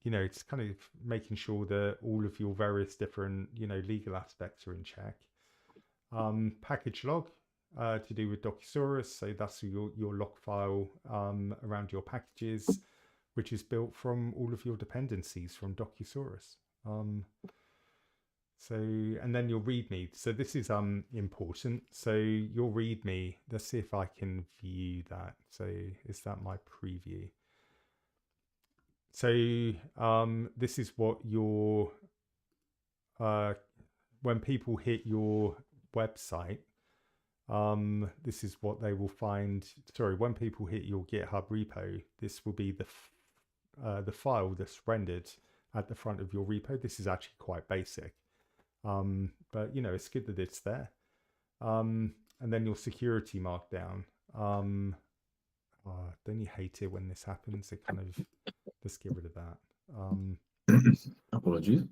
it's kind of making sure that all of your various different legal aspects are in check. Package log, to do with Docusaurus, so that's your log file around your packages, which is built from all of your dependencies from Docusaurus. So, and then your README. So this is important. So your README, let's see if I can view that. So is that my preview? So this is what your when people hit your website, this is what they will find. Sorry, when people hit your GitHub repo, this will be the file that's rendered at the front of your repo. This is actually quite basic, but it's good that it's there. And then your security markdown. Don't you hate it when this happens? It kind of, let's get rid of that. Apologies.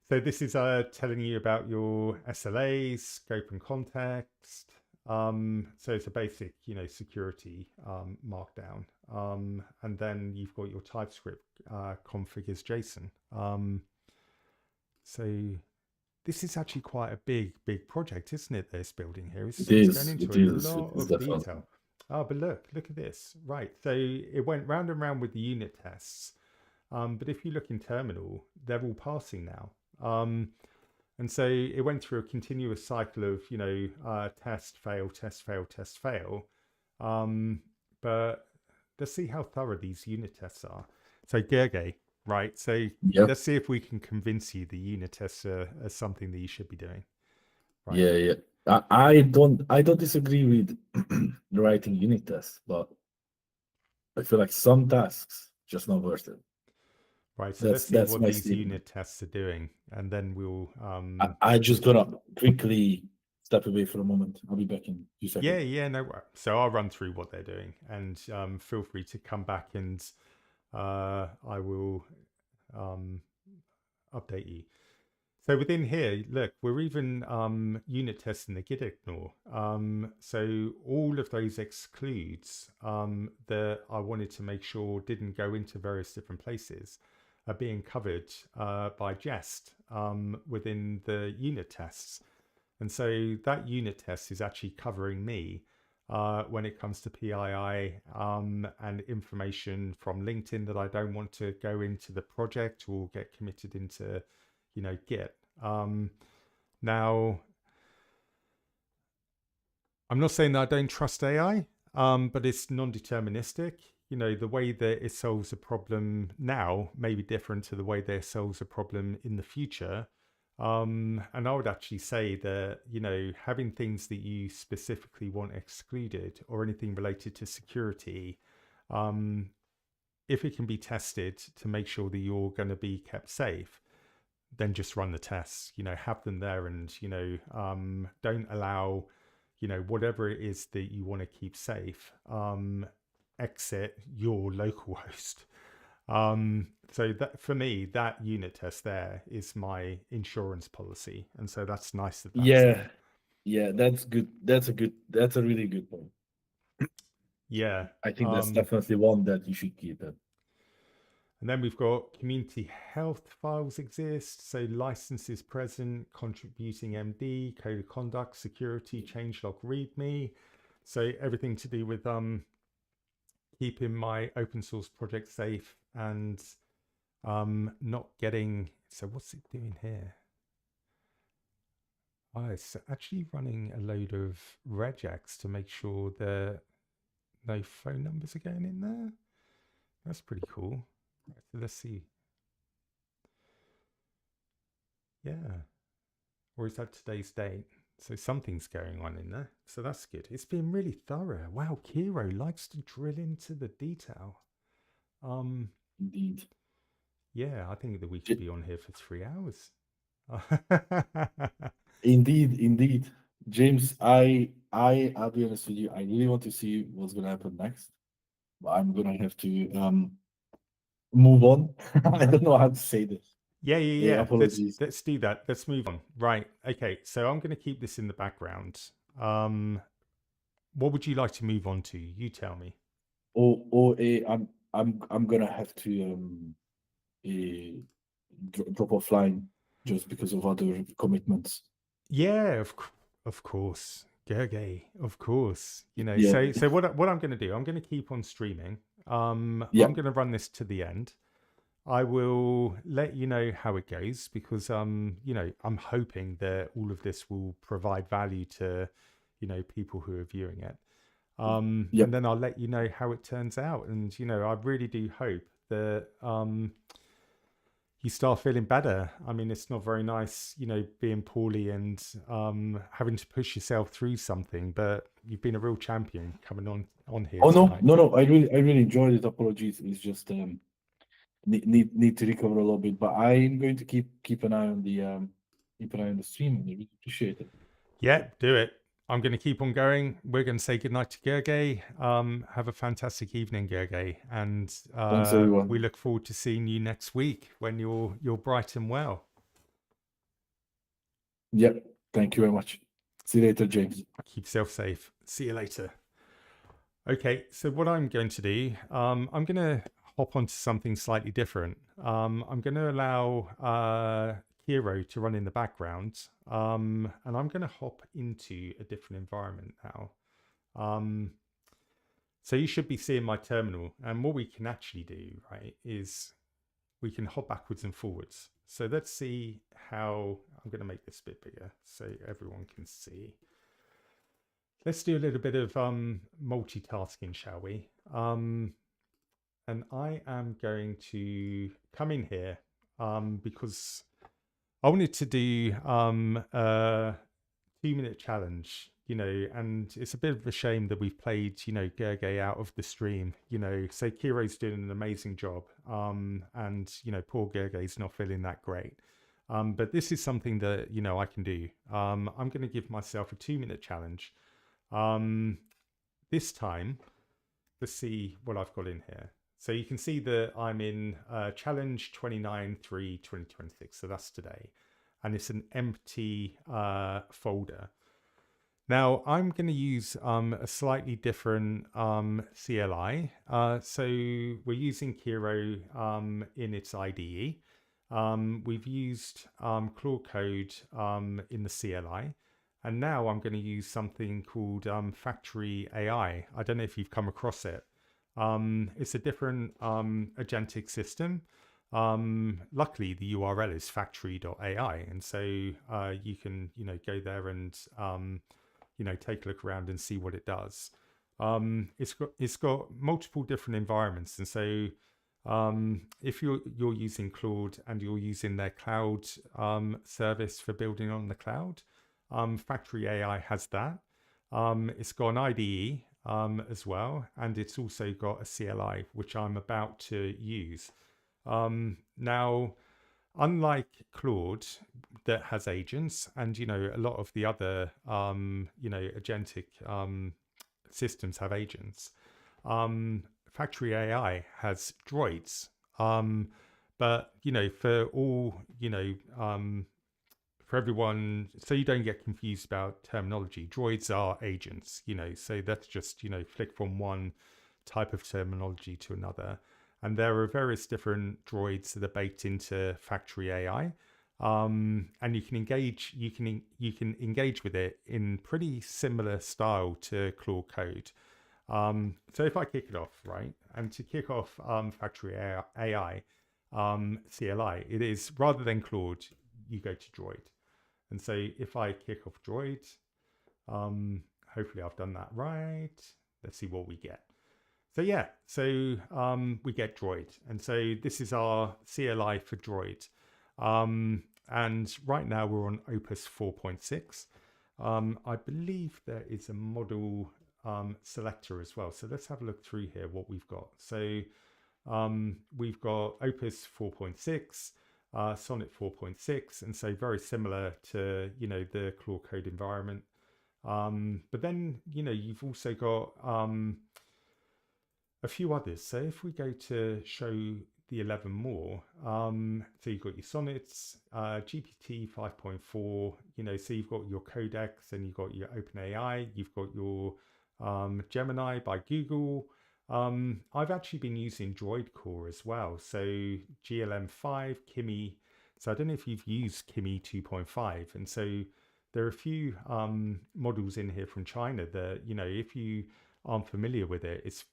So this is telling you about your SLAs, scope and context. So it's a basic, security markdown. And then you've got your TypeScript config as JSON. So this is actually quite a big project, isn't it? This building here. It's going into a lot of detail. Oh, but look at this. Right. So it went round and round with the unit tests. But if you look in terminal, they're all passing now. And so it went through a continuous cycle of, test, fail, test, fail, test, fail. But let's see how thorough these unit tests are. So Gergely, right? So let's see if we can convince you the unit tests are something that you should be doing. Right? Yeah. I don't disagree with writing unit tests, but I feel like some tasks just not worth it. Right, so let's see what these unit tests are doing, and then we'll... I just gotta quickly step away for a moment. I'll be back in a few seconds. Yeah, no. So I'll run through what they're doing, and feel free to come back and I will update you. So within here, look, we're even unit testing the git ignore. So all of those excludes that I wanted to make sure didn't go into various different places are being covered by Jest within the unit tests. And so that unit test is actually covering me when it comes to PII and information from LinkedIn that I don't want to go into the project or get committed into Git. Now, I'm not saying that I don't trust AI, but it's non-deterministic. The way that it solves a problem now may be different to the way that it solves a problem in the future. And I would actually say that, having things that you specifically want excluded or anything related to security, if it can be tested to make sure that you're going to be kept safe, then just run the tests, have them there, and, don't allow, whatever it is that you want to keep safe, exit your local host. So that for me, that unit test there is my insurance policy. And so that's nice that that's there. Yeah, that's good. That's a really good point. Yeah. I think that's definitely one that you should keep it. And then we've got community health files exist. So licenses present, contributing MD, code of conduct, security, changelog, readme. So everything to do with keeping my open source project safe and not getting. So what's it doing here? Oh, it's actually running a load of regex to make sure that no phone numbers are going in there. That's pretty cool. Right, so let's see. Yeah. Or is that today's date? So something's going on in there. So that's good. It's been really thorough. Wow, Kiro likes to drill into the detail. Indeed. Yeah, I think that we could be on here for 3 hours. Indeed. James, I'll be honest with you, I really want to see what's gonna happen next. But I'm gonna have to move on. I don't know how to say this. Yeah. Apologies. Let's do that. Let's move on. Right. Okay. So I'm going to keep this in the background. What would you like to move on to? You tell me. I'm gonna have to drop offline just because of other commitments. Yeah, of course. Gergely, of course. You know, Yeah. so what I'm going to do, I'm going to keep on streaming. Yeah. I'm going to run this to the end. I will let you know how it goes because you know, I'm hoping that all of this will provide value to, you know, people who are viewing it. Yeah. And then I'll let you know how it turns out. And you know, I really do hope that you start feeling better. I mean, it's not very nice, you know, being poorly and having to push yourself through something, but you've been a real champion coming on here Oh tonight. no. I really enjoyed it. Apologies. It's just need to recover a little bit. But I'm going to keep an eye on the stream, and I really appreciate it. Yeah, do it. I'm going to keep on going. We're going to say goodnight to Gergely. Have a fantastic evening, Gergely, and Thanks everyone. we look forward to seeing you next week when you're bright and well. Yeah, thank you very much. See you later, James. Keep yourself safe. See you later. Okay, so what I'm going to do, I'm going to hop onto something slightly different. I'm going to allow Hero to run in the background, and I'm going to hop into a different environment now. So you should be seeing my terminal, and what we can actually do, right, is we can hop backwards and forwards. So let's see how, I'm going to make this a bit bigger so everyone can see. Let's do a little bit of multitasking, shall we? And I am going to come in here because I wanted to do a 2-minute challenge, you know, and it's a bit of a shame that we've played, you know, Gergely out of the stream, you know, so Kiro's doing an amazing job. And, you know, poor Gergely's not feeling that great. But this is something that, you know, I can do. I'm going to give myself a 2-minute challenge. This time, let's see what I've got in here. So you can see that I'm in challenge 29/3/2026. So that's today. And it's an empty folder. Now I'm going to use a slightly different CLI. So we're using Kiro in its IDE. We've used Claude Code in the CLI. And now I'm going to use something called Factory AI. I don't know if you've come across it. It's a different agentic system. Luckily, the URL is factory.ai. And so you can, you know, go there and, you know, take a look around and see what it does. It's got multiple different environments. And so if you're using Claude and you're using their cloud service for building on the cloud, Factory AI has that. It's got an IDE as well, and it's also got a CLI, which I'm about to use. Now, unlike Claude, that has agents, and you know, a lot of the other you know, agentic systems have agents. Factory AI has droids, but you know, for all, you know, for everyone, so you don't get confused about terminology, droids are agents, you know, so that's just, you know, flick from one type of terminology to another. And there are various different droids that are baked into Factory AI. and you can engage with it in pretty similar style to Claude Code. So if I kick it off, right, and to kick off Factory AI, CLI, it is rather than Claude, you go to Droid. And so if I kick off Droid, hopefully I've done that right. Let's see what we get. So yeah, so we get Droid. And so this is our CLI for Droid. And right now we're on Opus 4.6. I believe there is a model selector as well. So let's have a look through here what we've got. So we've got Opus 4.6, Sonnet 4.6, and so very similar to, the Claude Code environment. But then, you've also got a few others. So if we go to show the 11 more, so you've got your Sonnets, GPT 5.4, so you've got your Codex and you've got your OpenAI, you've got your Gemini by Google. I've actually been using Droid Core as well. So GLM5, Kimi. So I don't know if you've used Kimi 2.5. And so there are a few models in here from China that, if you aren't familiar with it, it's,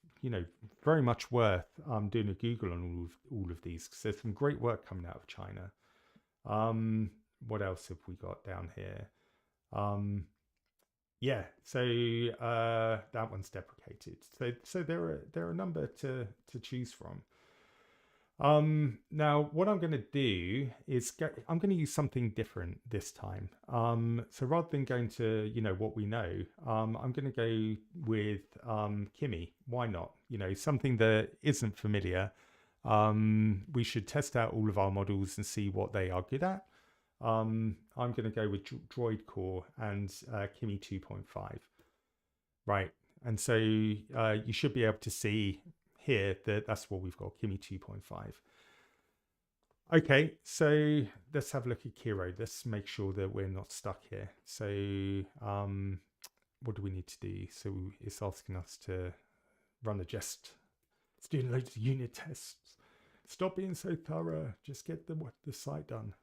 very much worth doing a Google on all of these, because there's some great work coming out of China. What else have we got down here? Yeah, so that one's deprecated. So there are a number to choose from. Now what I'm going to do is I'm going to use something different this time. So rather than going to what we know, I'm going to go with Kimi. Why not? Something that isn't familiar. We should test out all of our models and see what they are good at. I'm going to go with Droid Core and Kimi 2.5. Right, and so you should be able to see here that that's what we've got, Kimi 2.5. Okay, so let's have a look at Kiro. Let's make sure that we're not stuck here. So what do we need to do? So it's asking us to run a jest. It's doing loads of unit tests. Stop being so thorough. Just get the site done.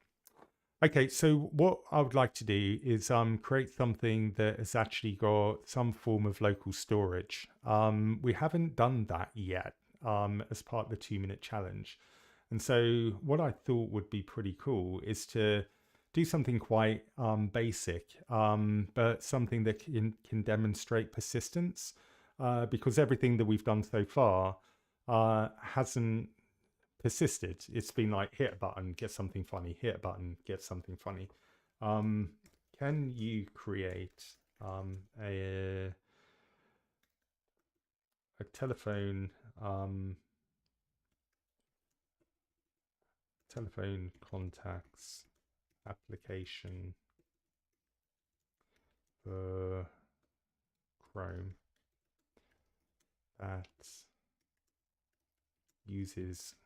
Okay, so what I would like to do is create something that has actually got some form of local storage. We haven't done that yet as part of the 2-minute challenge. And so what I thought would be pretty cool is to do something quite basic, but something that can demonstrate persistence, because everything that we've done so far hasn't persisted. It's been like hit a button, get something funny, hit a button, get something funny. Can you create a telephone contacts application for Chrome that uses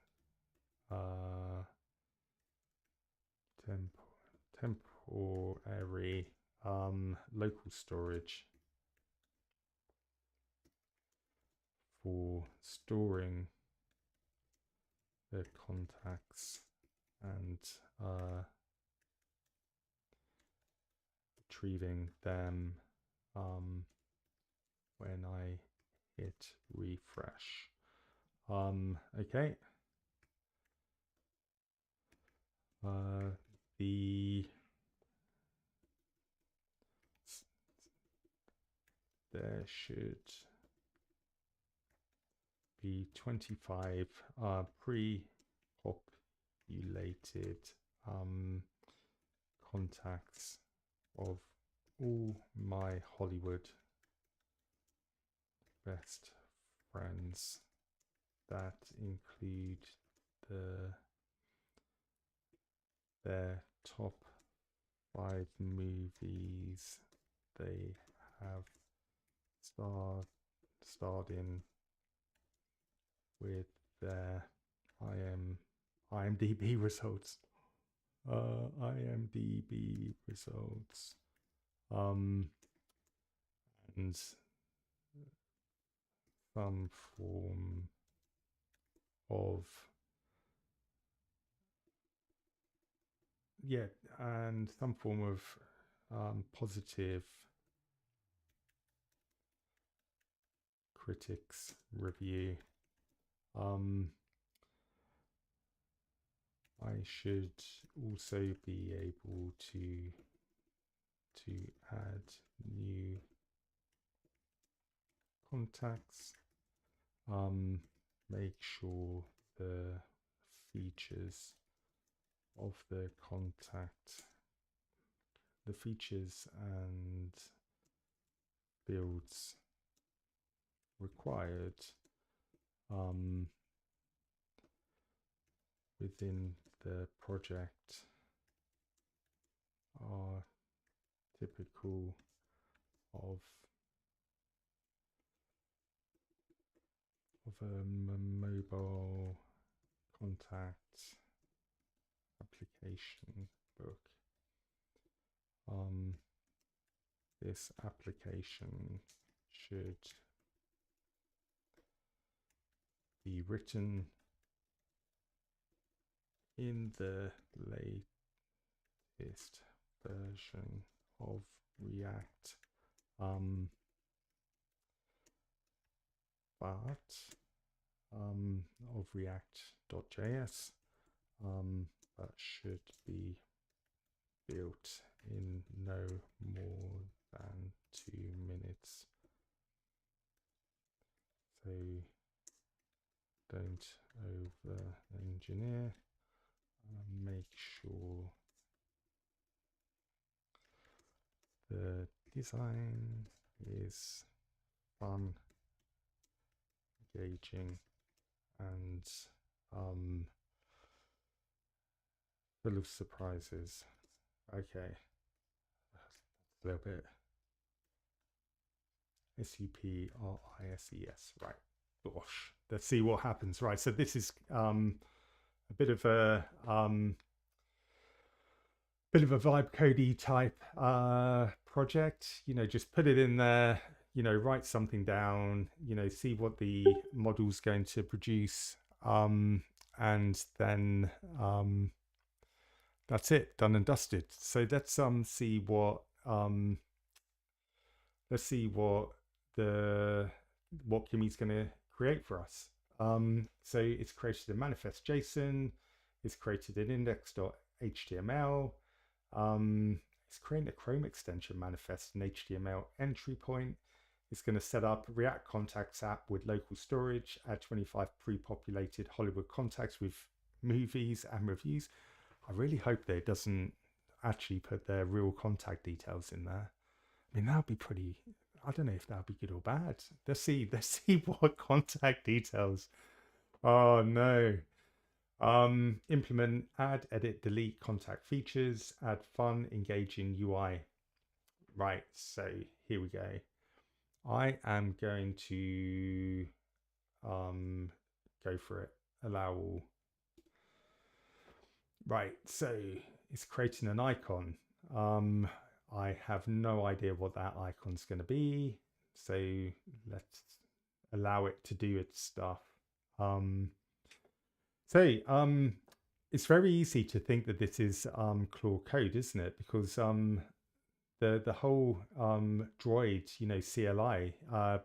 temporary local storage for storing the contacts and retrieving them when I hit refresh. Okay. There should be 25 pre-populated contacts of all my Hollywood best friends that include their top 5 movies they have starred in with their IMDb results. IMDb results. And some form of yeah, and some form of positive critics review. I should also be able to add new contacts. Make sure the features of the contact, the features and fields required within the project are typical of a mobile contact application book. This application should be written in the latest version of React, but of React.js, but should be built in no more than 2 minutes. So don't over engineer. Make sure the design is fun, engaging, and full of surprises. Okay, a little bit SUPRISES, right? Gosh, let's see what happens. Right, so this is a bit of a vibe codey type project. You know, just put it in there. You know, write something down. You know, see what the model's going to produce, and then that's it, done and dusted. So let's see what Kimmy's going to create for us. So it's created a manifest JSON. It's created an index.html. It's creating a Chrome extension manifest, an HTML entry point. It's going to set up React Contacts app with local storage, add 25 pre-populated Hollywood contacts with movies and reviews. I really hope that it doesn't actually put their real contact details in there. I mean, that would be pretty, I don't know if that would be good or bad. Let's see what contact details. Oh no. Implement, add, edit, delete contact features, add fun, engaging UI. Right, so here we go. I am going to go for it. Allow all. Right, so it's creating an icon. I have no idea what that icon's going to be, so let's allow it to do its stuff. It's very easy to think that this is Claude Code, isn't it? Because the whole droid, you know, CLI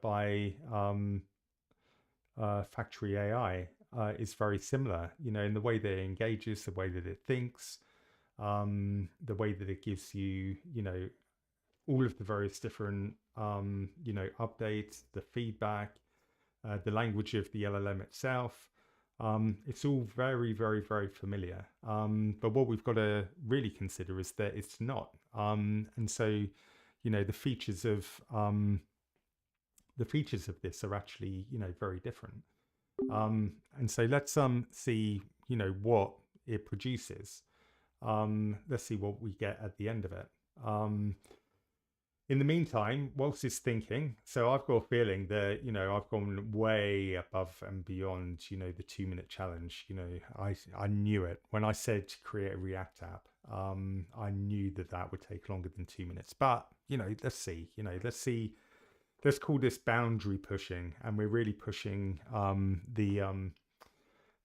by Factory AI is very similar, you know, in the way that it engages, the way that it thinks, the way that it gives you, you know, all of the various different, you know, updates, the feedback, the language of the LLM itself. It's all very, very, very familiar. But what we've got to really consider is that it's not. And so, you know, the features of this are actually, you know, very different. And so let's see, you know, what it produces. Let's see what we get at the end of it. In the meantime, whilst it's thinking, so I've got a feeling that, you know, I've gone way above and beyond, you know, the 2-minute challenge. You know, I knew it when I said create a React app. I knew that would take longer than 2 minutes, but, you know, let's see, let's call this boundary pushing, and we're really pushing the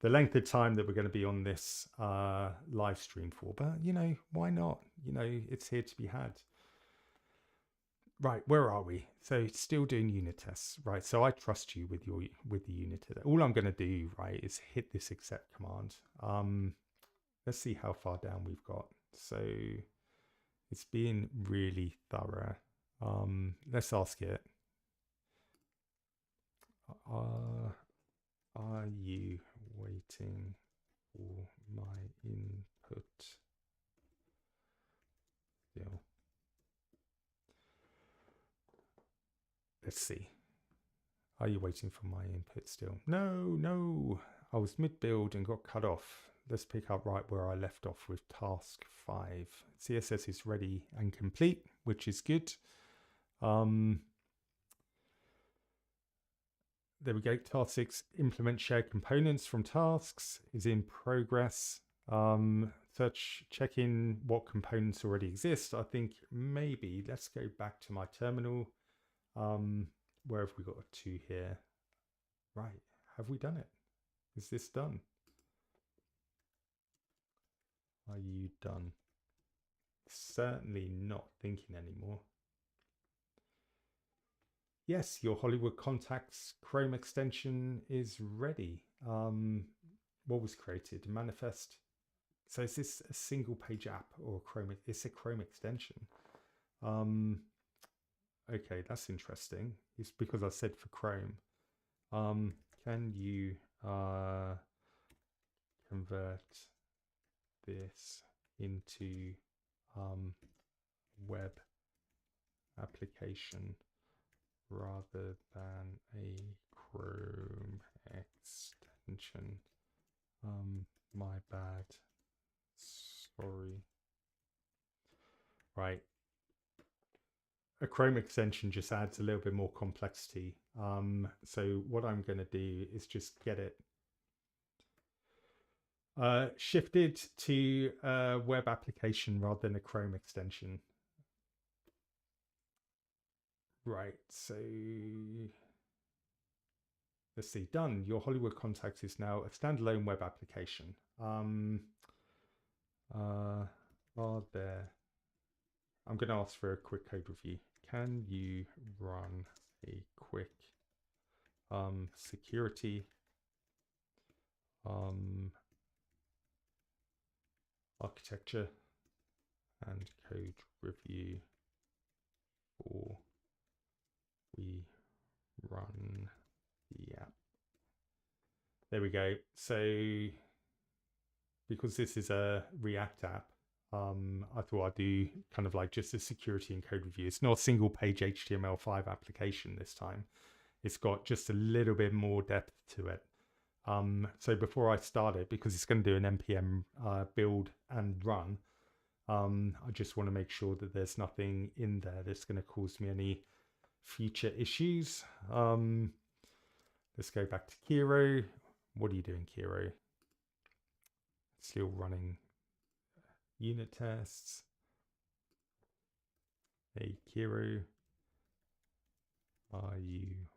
the length of time that we're going to be on this live stream for, but you know, why not? You know, it's here to be had. Right, where are we? So still doing unit tests, right? So I trust you with the unit test. All I'm going to do, right, is hit this accept command. Let's see how far down we've got. So it's being really thorough. Let's ask it. Are you waiting for my input still? Let's see. Are you waiting for my input still? No. I was mid-build and got cut off. Let's pick up right where I left off with task 5. CSS is ready and complete, which is good. There we go. Task 6, implement shared components from tasks, is in progress. Search, check in what components already exist. I think maybe let's go back to my terminal. Where have we got to here? Right, have we done it? Is this done? Are you done? Certainly not thinking anymore. Yes, your Hollywood Contacts Chrome extension is ready. What was created? Manifest. So is this a single page app or a Chrome? It's a Chrome extension. Okay, that's interesting. It's because I said for Chrome. Can you convert this into web application rather than a Chrome extension? My bad. Sorry. Right. A Chrome extension just adds a little bit more complexity. So what I'm going to do is just get it shifted to a web application rather than a Chrome extension. Right, so let's see, done. Your Hollywood Contacts is now a standalone web application. Are there, I'm going to ask for a quick code review. Can you run a quick security architecture and code review before we run the app? There we go. So because this is a React app, I thought I'd do kind of like just a security and code review. It's not a single page HTML5 application this time. It's got just a little bit more depth to it. So before I start it, because it's going to do an npm build and run, I just want to make sure that there's nothing in there that's going to cause me any future issues. Let's go back to Kiro. What are you doing, Kiro? Still running unit tests. Hey, Kiro, are you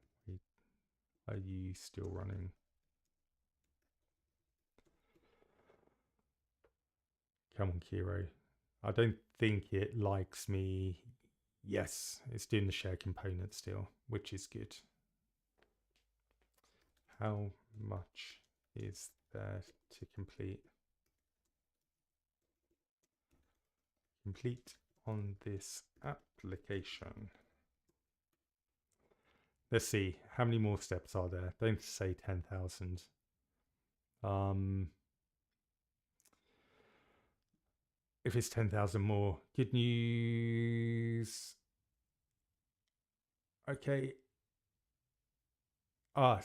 still running? Come on, Kiro. I don't think it likes me. Yes, it's doing the share component still, which is good. How much is there to complete? Complete on this application. Let's see, how many more steps are there? Don't say 10,000. If it's 10,000 more, good news. Okay.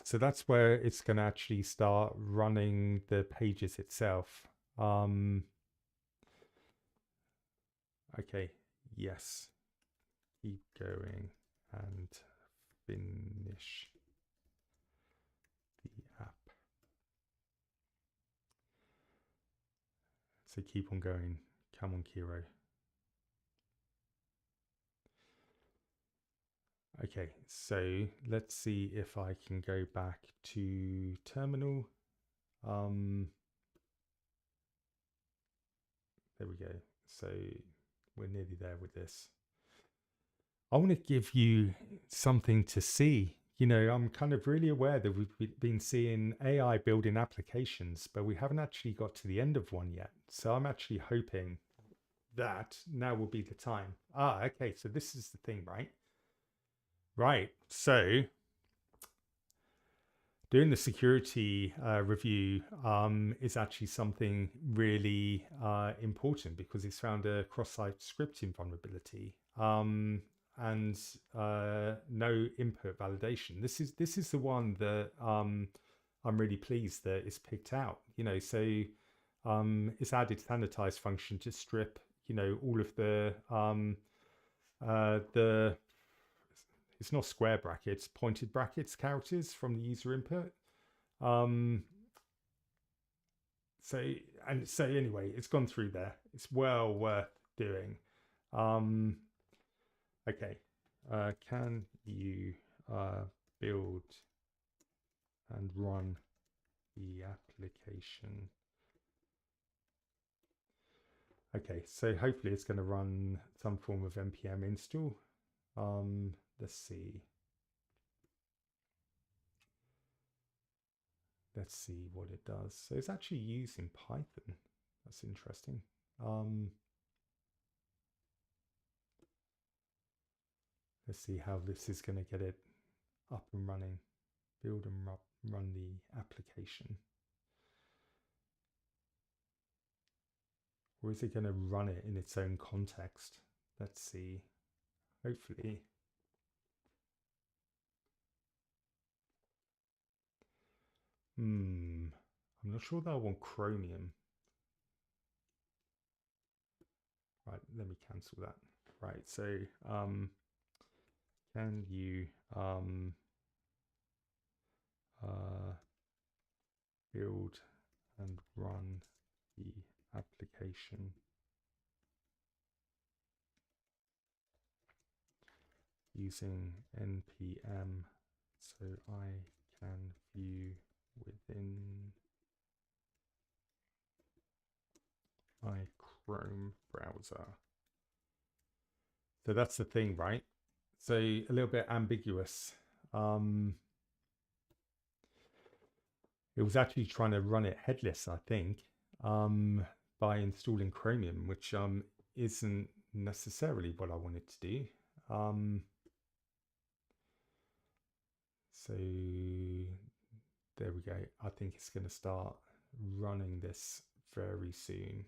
So that's where it's going to actually start running the pages itself. Okay, yes. Keep going and finish the app. So keep on going. Come on, Kiro. Okay, so let's see if I can go back to terminal. There we go. So we're nearly there with this. I want to give you something to see. You know, I'm kind of really aware that we've been seeing AI building applications, but we haven't actually got to the end of one yet. So I'm actually hoping that now will be the time. Okay. So this is the thing, right? Right. So doing the security review is actually something really important because it's found a cross-site scripting vulnerability and no input validation. This is the one that I'm really pleased that it's picked out. You know, so it's added sanitize function to strip, you know, all of the it's not square brackets, pointed brackets characters from the user input. Um, so anyway, it's gone through there. It's well worth doing. Okay. Can you build and run the application? Okay, so hopefully it's going to run some form of npm install. Let's see. Let's see what it does. So it's actually using Python. That's interesting. Let's see how this is going to get it up and running. Build and run the application. Or is it going to run it in its own context? Let's see. Hopefully. I'm not sure that I want Chromium. Right, let me cancel that. Right, so can you build and run the application using npm so I can view within my Chrome browser. So that's the thing, right? So a little bit ambiguous. It was actually trying to run it headless, I think, by installing Chromium, which isn't necessarily what I wanted to do. So there we go. I think it's going to start running this very soon.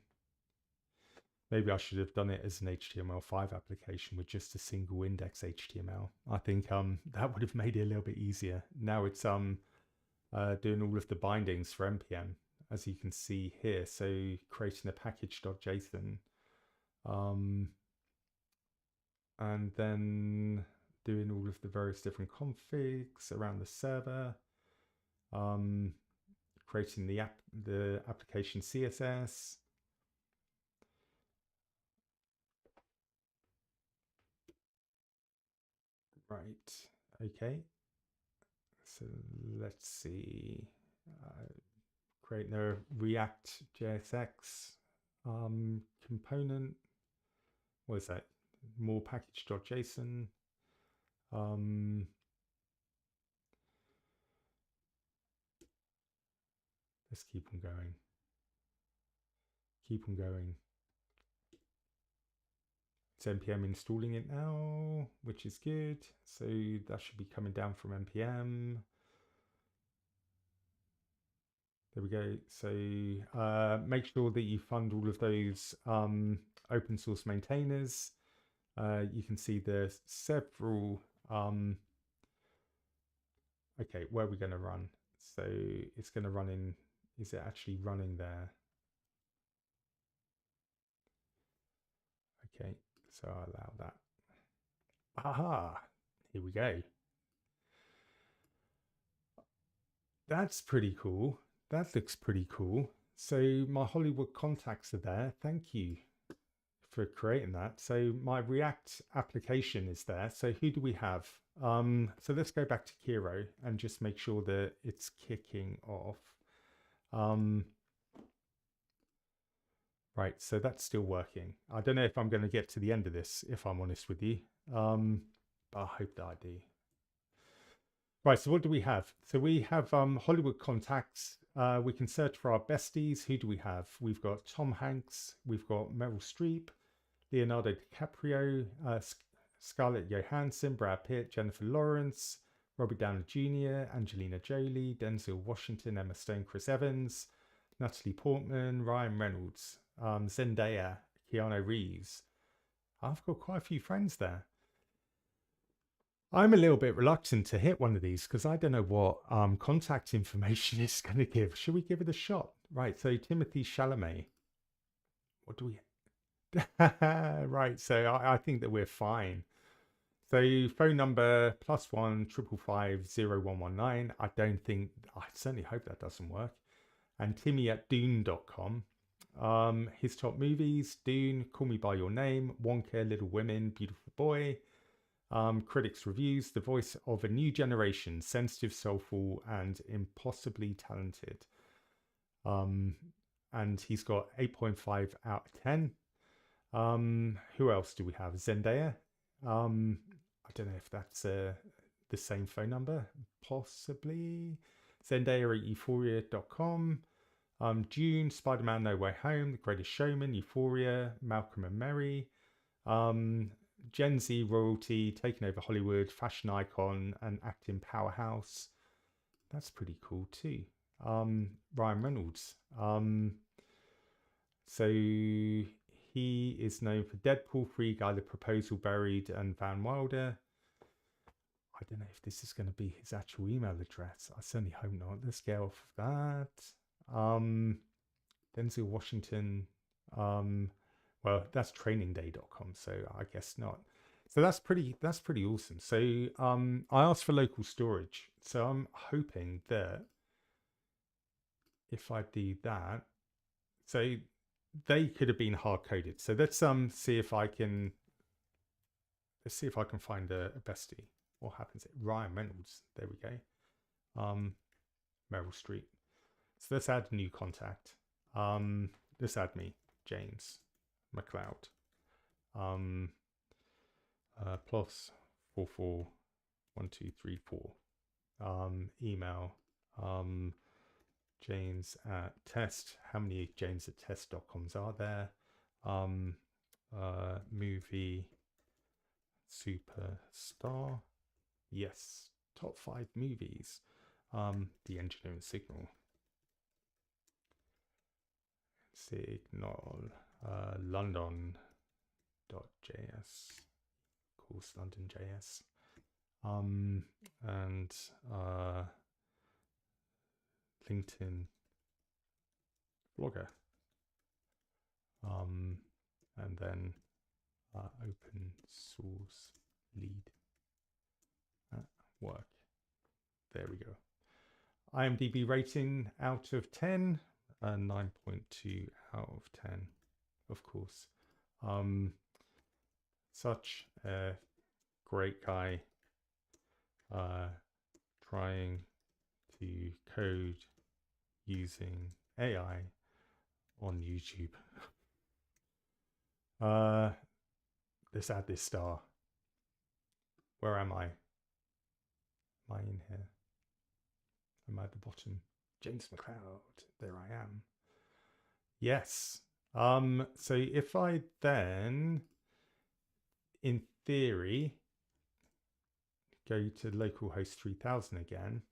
Maybe I should have done it as an HTML5 application with just a single index HTML. I think that would have made it a little bit easier. Now it's doing all of the bindings for npm, as you can see here. So creating a package.json, and then doing all of the various different configs around the server, creating the application CSS. Right. Okay. So let's see. Creating a React JSX component. What is that? More package.json. Let's keep on going. Keep on going. It's npm installing it now, which is good. So that should be coming down from npm. There we go. So make sure that you fund all of those open source maintainers. You can see there's several. Okay, where are we going to run? So it's going to run in. Is it actually running there? Okay, so I'll allow that. Aha, here we go. That's pretty cool. That looks pretty cool. So my Hollywood contacts are there. Thank you for creating that. So my React application is there. So who do we have? So let's go back to Kiro and just make sure that it's kicking off. Right, so that's still working. I don't know if I'm going to get to the end of this, if I'm honest with you. But I hope that I do. Right, so what do we have? So we have Hollywood contacts. We can search for our besties. Who do we have? We've got Tom Hanks. We've got Meryl Streep, Leonardo DiCaprio, Scarlett Johansson, Brad Pitt, Jennifer Lawrence, Robert Downey Jr., Angelina Jolie, Denzel Washington, Emma Stone, Chris Evans, Natalie Portman, Ryan Reynolds, Zendaya, Keanu Reeves. I've got quite a few friends there. I'm a little bit reluctant to hit one of these because I don't know what contact information it's going to give. Should we give it a shot? Right, so Timothy Chalamet. What do we... Right, so I think that we're fine. So phone number +1 555 0119. I certainly hope that doesn't work. And Timmy@Dune.com. His top movies: Dune, Call Me by Your Name, Wonka, Little Women, Beautiful Boy. Critics' reviews: the voice of a new generation, sensitive, soulful, and impossibly talented. And he's got 8.5 out of 10. Who else do we have? Zendaya. I don't know if that's the same phone number. Possibly. Zendaya at euphoria.com. June, Spider-Man No Way Home, The Greatest Showman, Euphoria, Malcolm and Mary. Gen Z royalty, taking over Hollywood, fashion icon, and acting powerhouse. That's pretty cool too. Ryan Reynolds. So he is known for Deadpool, Free Guy, The Proposal, Buried, and Van Wilder. I don't know if this is going to be his actual email address. I certainly hope not. Let's get off that. Denzel Washington. Well, that's trainingday.com, so I guess not. So that's pretty awesome. So I asked for local storage. So I'm hoping that if I do that, so they could have been hard coded. So let's see if I can find a bestie. What happens? Ryan Reynolds. There we go. Meryl Streep. So let's add a new contact. Let's add me, James McLeod. +44 1234. Email James at test. How many James at test.coms are there? Movie superstar. Yes, top 5 movies. The Engineering Signal. Signal. London.js. Of course, London.js. And LinkedIn blogger. And then open source lead at work. There we go. IMDb rating out of 10, 9.2 out of 10, of course. Such a great guy, trying to code using AI on YouTube. Let's add this star. Where am I? Am I in here? Am I at the bottom? James McLeod. There I am. Yes. So if I then, in theory, go to localhost 3000 again,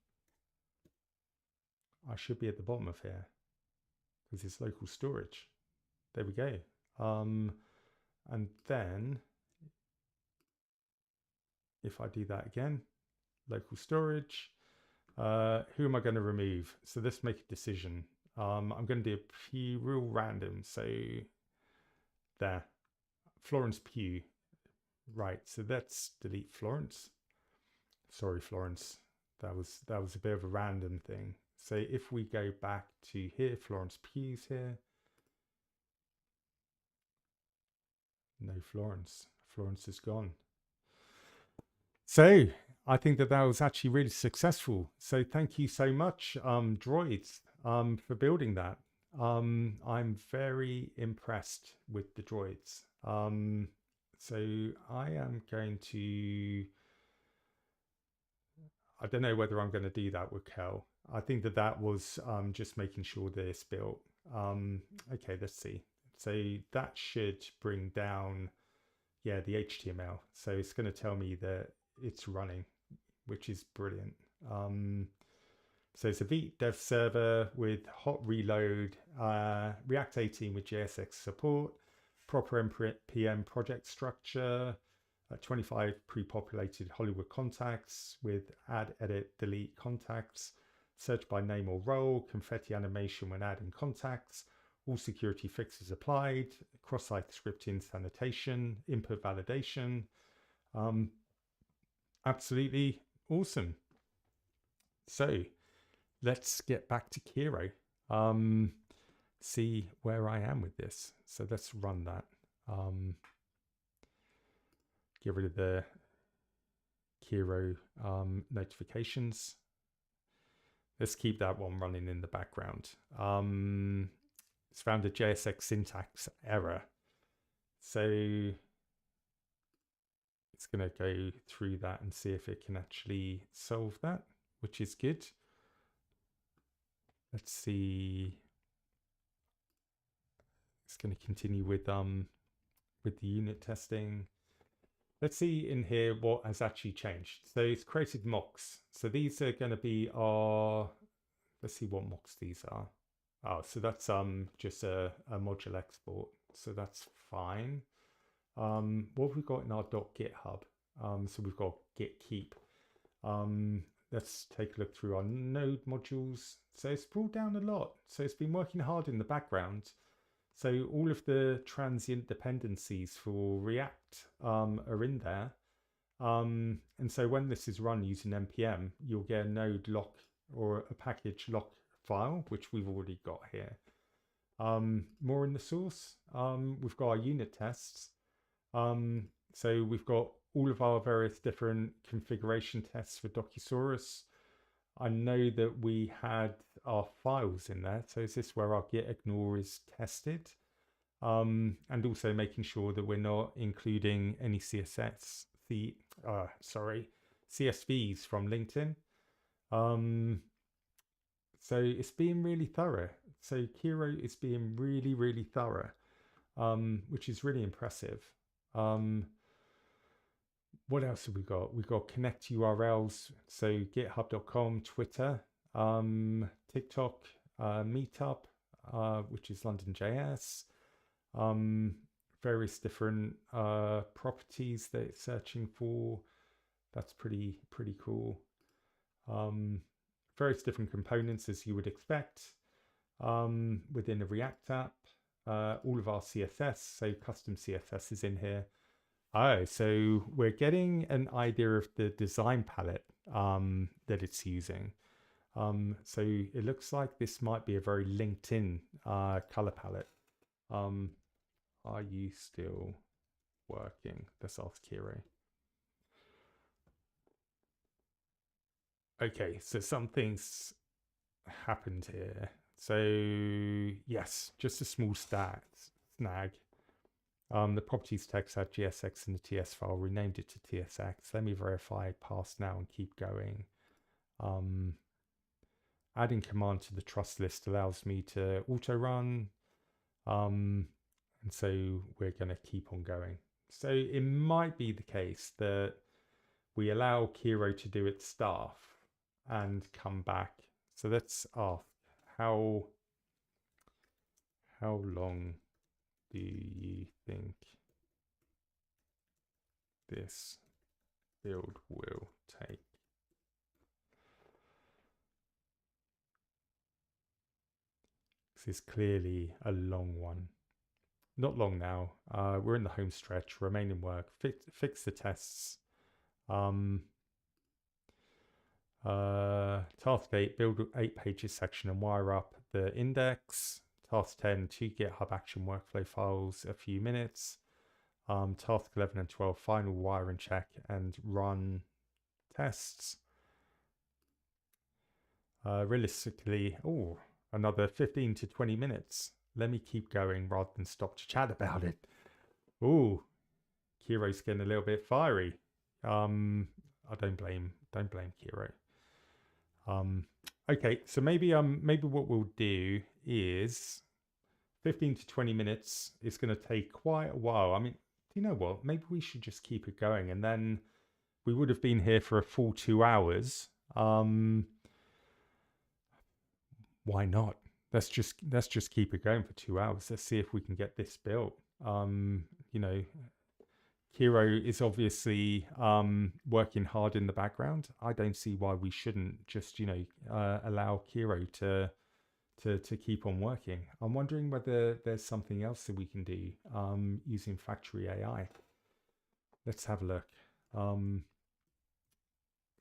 I should be at the bottom of here because it's local storage. There we go. And then if I do that again, local storage, who am I going to remove? So let's make a decision. I'm going to do a few real random. So there, Florence Pugh. Right. So let's delete Florence. Sorry, Florence. That was a bit of a random thing. So if we go back to here, Florence Pugh's here. No Florence. Florence is gone. So I think that was actually really successful. So thank you so much, droids. for building that. I'm very impressed with the droids. So I am going to, I don't know whether I'm going to do that with Kel. I think that was just making sure that it's built. Okay, let's see. So that should bring down, yeah, the HTML. So it's going to tell me that it's running, which is brilliant. So it's a Vite dev server with hot reload, React 18 with JSX support, proper npm project structure, 25 pre-populated Hollywood contacts with add, edit, delete contacts, search by name or role, confetti animation when adding contacts, all security fixes applied, cross-site scripting sanitation, input validation. Absolutely awesome. So let's get back to Kiro. See where I am with this. So let's run that. Get rid of the Kiro notifications. Let's keep that one running in the background. It's found a JSX syntax error. So it's going to go through that and see if it can actually solve that, which is good. Let's see. It's going to continue with the unit testing. Let's see in here what has actually changed. So it's created mocks. So these are going to be our, let's see what mocks these are. Oh, so that's just a module export. So that's fine. What have we got in our .github? So we've got git keep. Let's take a look through our node modules. So it's brought down a lot. So it's been working hard in the background. So all of the transient dependencies for React are in there. And so when this is run using npm, you'll get a node lock or a package lock file, which we've already got here. More in the source, we've got our unit tests. So we've got all of our various different configuration tests for Docusaurus. I know that we had our files in there. So is this where our git ignore is tested? And also making sure that we're not including any CSVs from LinkedIn. So it's being really thorough. So Kiro is being really, really thorough, which is really impressive. What else have we got? We've got connect URLs. So github.com, Twitter, TikTok, Meetup, which is London.js, various different properties that it's searching for. That's pretty cool. Various different components as you would expect within a React app. All of our CSS, so custom CSS is in here. Oh, so we're getting an idea of the design palette that it's using. So it looks like this might be a very LinkedIn color palette. Are you still working? Let's ask Kiro. Okay, so something's happened here. So yes, just a small snag. The properties text had GSX in the TS file, renamed it to TSX. Let me verify pass now and keep going. Adding command to the trust list allows me to auto run. And so we're going to keep on going. So it might be the case that we allow Kiro to do its stuff and come back. So let's ask, how long do you think this build will take? This is clearly a long one. Not long now. We're in the home stretch. Remaining work. Fix the tests. Task 8, build 8 pages section and wire up the index. Task 10, 2 GitHub action workflow files, a few minutes. Task 11 and 12, final wire and check and run tests. Realistically, another 15 to 20 minutes. Let me keep going rather than stop to chat about it. Ooh, Kiro's getting a little bit fiery. I don't blame Kiro. Okay, so maybe what we'll do is 15 to 20 minutes. It's going to take quite a while. I mean, do you know what? Maybe we should just keep it going, and then we would have been here for a full 2 hours. Why not? Let's just keep it going for 2 hours. Let's see if we can get this built. Kiro is obviously working hard in the background. I don't see why we shouldn't just allow Kiro to keep on working. I'm wondering whether there's something else that we can do using factory AI. Let's have a look.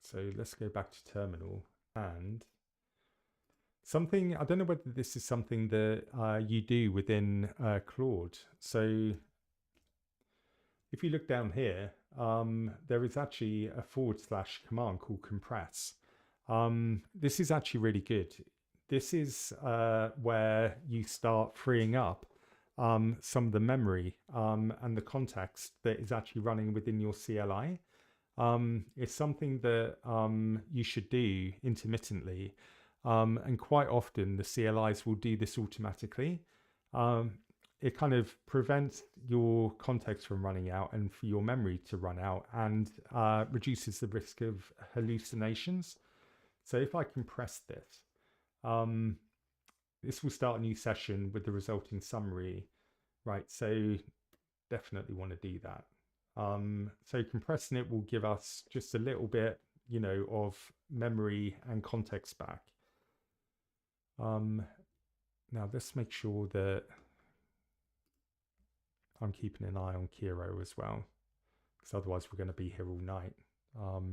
So let's go back to terminal, and something, I don't know whether this is something that you do within Claude. So if you look down here, there is actually a / command called compress. This is actually really good. This is where you start freeing up some of the memory and the context that is actually running within your CLI. It's something that you should do intermittently. And quite often the CLIs will do this automatically. It kind of prevents your context from running out and for your memory to run out, and reduces the risk of hallucinations. So if I compress this, this will start a new session with the resulting summary, right? So definitely want to do that. So compressing it will give us just a little bit, of memory and context back. Now let's make sure that I'm keeping an eye on Kiro as well, because otherwise we're going to be here all night.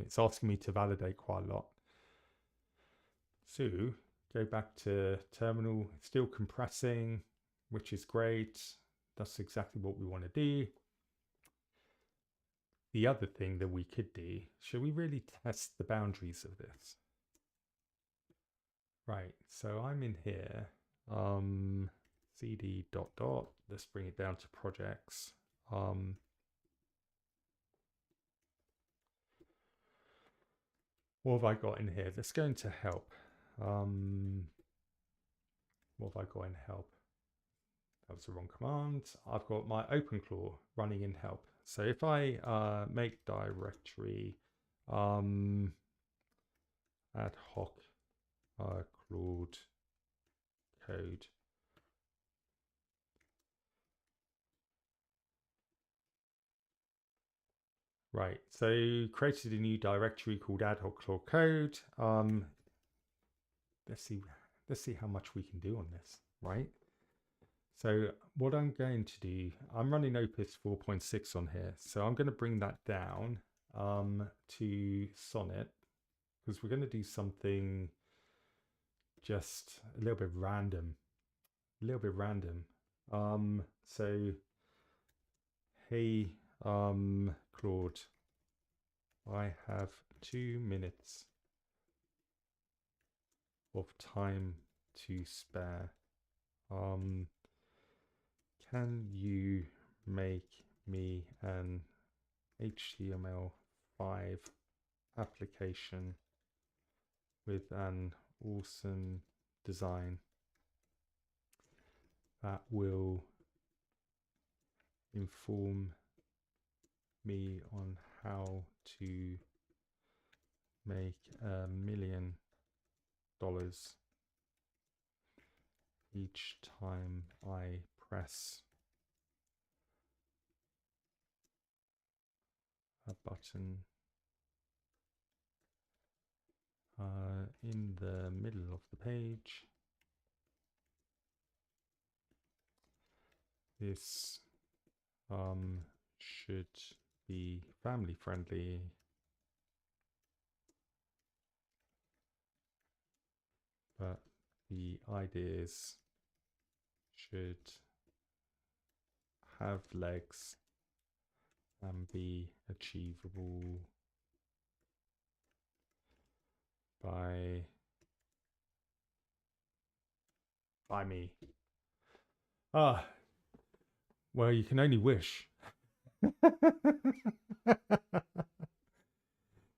It's asking me to validate quite a lot. So go back to terminal, it's still compressing, which is great. That's exactly what we want to do. The other thing that we could do, should we really test the boundaries of this? Right, so I'm in here, cd ... Let's bring it down to projects. What have I got in here? Let's go into help. What have I got in help? That was the wrong command. I've got my OpenClaw running in help. So if I make directory ad hoc Claude Code, right, so created a new directory called ad hoc Claude Code. Let's see how much we can do on this, right? So what I'm going to do, I'm running Opus 4.6 on here, so I'm going to bring that down to Sonnet, because we're going to do something just a little bit random. So hey, Claude, I have 2 minutes of time to spare. Can you make me an HTML5 application with an awesome design that will inform me on how to make $1 million each time I press a button in the middle of the page. This should be family friendly, but the ideas should have legs and be achievable by by me. Ah, well, you can only wish.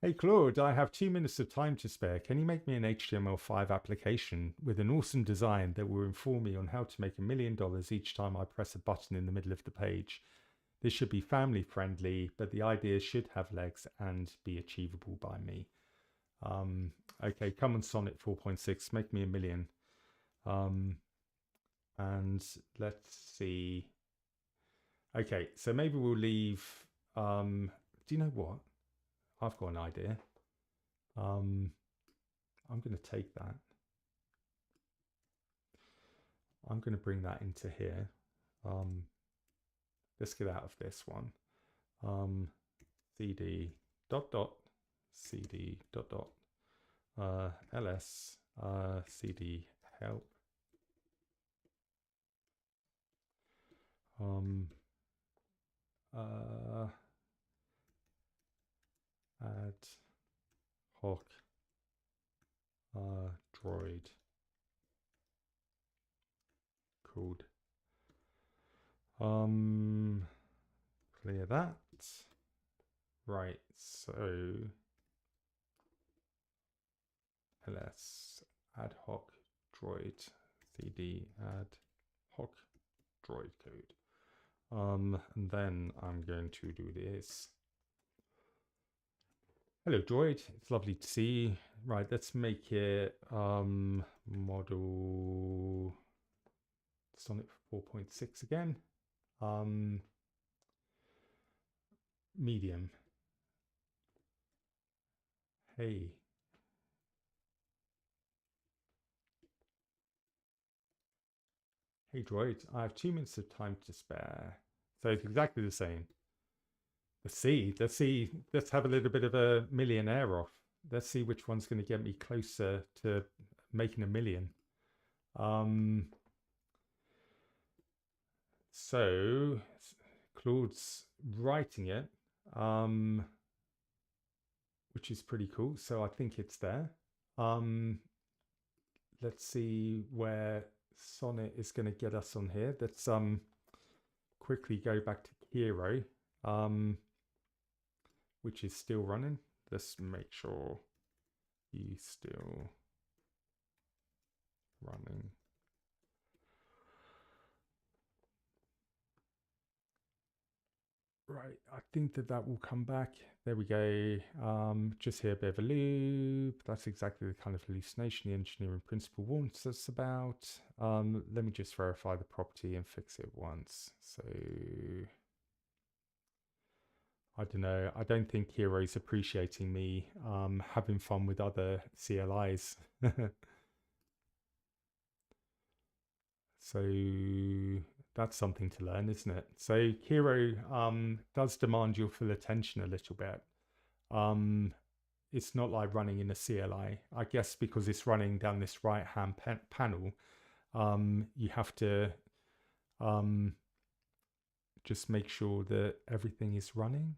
Hey Claude, I have 2 minutes of time to spare. Can you make me an HTML5 application with an awesome design that will inform me on how to make $1 million each time I press a button in the middle of the page? This should be family friendly, but the ideas should have legs and be achievable by me. Okay, come on Sonnet 4.6, make me $1 million. And let's see. Okay, so maybe we'll leave. Do you know what? I've got an idea. I'm going to take that. I'm going to bring that into here. Let's get out of this one. cd dot dot cd dot dot ls cd help add hoc droid called clear that. Right, so ls ad hoc droid cd ad hoc droid code. And then I'm going to do this. Hello droid, it's lovely to see you. Right, let's make it model Sonnet 4.6 again. Medium. Hey. Hey droid, I have 2 minutes of time to spare. So it's exactly the same. Let's see, let's have a little bit of a millionaire off. Let's see which one's going to get me closer to making $1 million. So Claude's writing it, which is pretty cool. So I think it's there. Let's see where Sonnet is going to get us on here. Let's quickly go back to Hero, which is still running. Let's make sure he's still running. Right, I think that will come back. There we go. Just here a bit of a loop. That's exactly the kind of hallucination the engineering principle warns us about. Let me just verify the property and fix it once. So I don't know. I don't think Hero's appreciating me having fun with other CLIs. So that's something to learn, isn't it? So Hero does demand your full attention a little bit. It's not like running in a CLI. I guess because it's running down this right-hand panel, you have to just make sure that everything is running.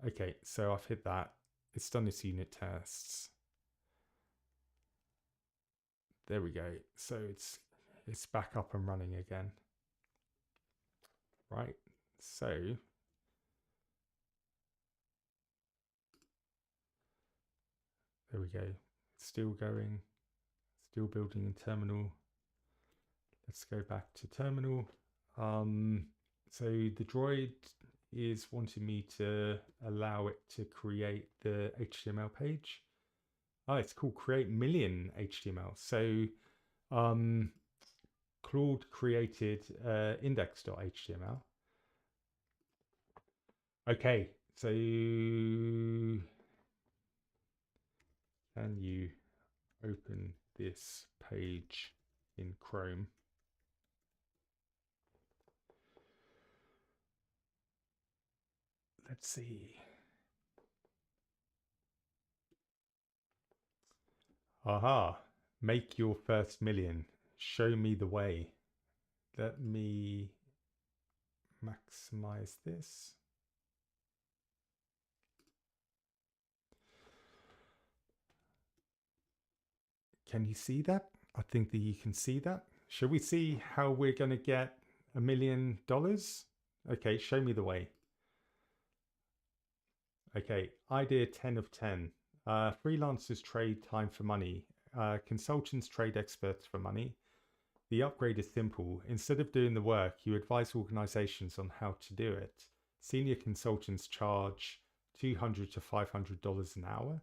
Okay, so I've hit that. It's done its unit tests. There we go. So it's back up and running again. Right. So there we go. Still going. Still building in terminal. Let's go back to terminal. So the droid is wanting me to allow it to create the HTML page. Oh, it's called create million HTML. So Claude created index.html. Okay, so can you open this page in Chrome? Let's see. Aha, make your first million. Show me the way. Let me maximize this. Can you see that? I think that you can see that. Shall we see how we're going to get $1 million? Okay, show me the way. Okay, idea 10 of 10. Freelancers trade time for money. Consultants trade experts for money. The upgrade is simple. Instead of doing the work, you advise organizations on how to do it. Senior consultants charge $200 to $500 an hour.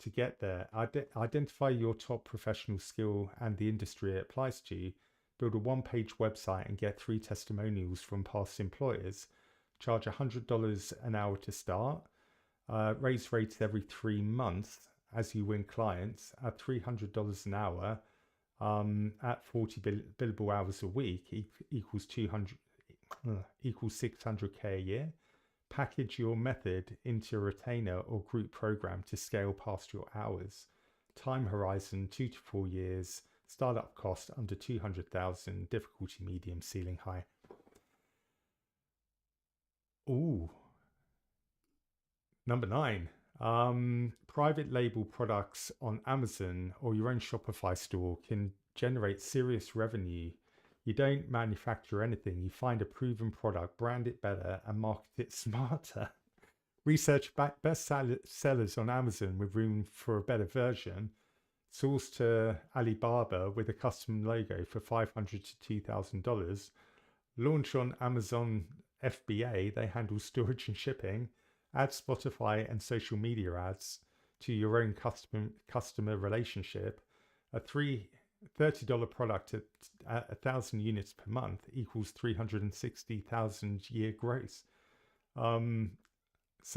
To get there, identify your top professional skill and the industry it applies to. Build a one-page website and get 3 testimonials from past employers. Charge $100 an hour to start. Raise rates every 3 months as you win clients at $300 an hour. At 40 billable hours a week equals 600k a year. Package your method into a retainer or group program to scale past your hours. Time horizon 2 to 4 years. Startup cost under 200,000. Difficulty medium. Ceiling high. Ooh. Number 9. Private label products on Amazon or your own Shopify store can generate serious revenue. You don't manufacture anything. You find a proven product, brand it better, and market it smarter. Research best sellers on Amazon with room for a better version. Source to Alibaba with a custom logo for $500 to $2,000. Launch on Amazon FBA. They handle storage and shipping. Add Spotify and social media ads to your own customer relationship. A $30 product at 1,000 units per month equals 360,000 year gross. So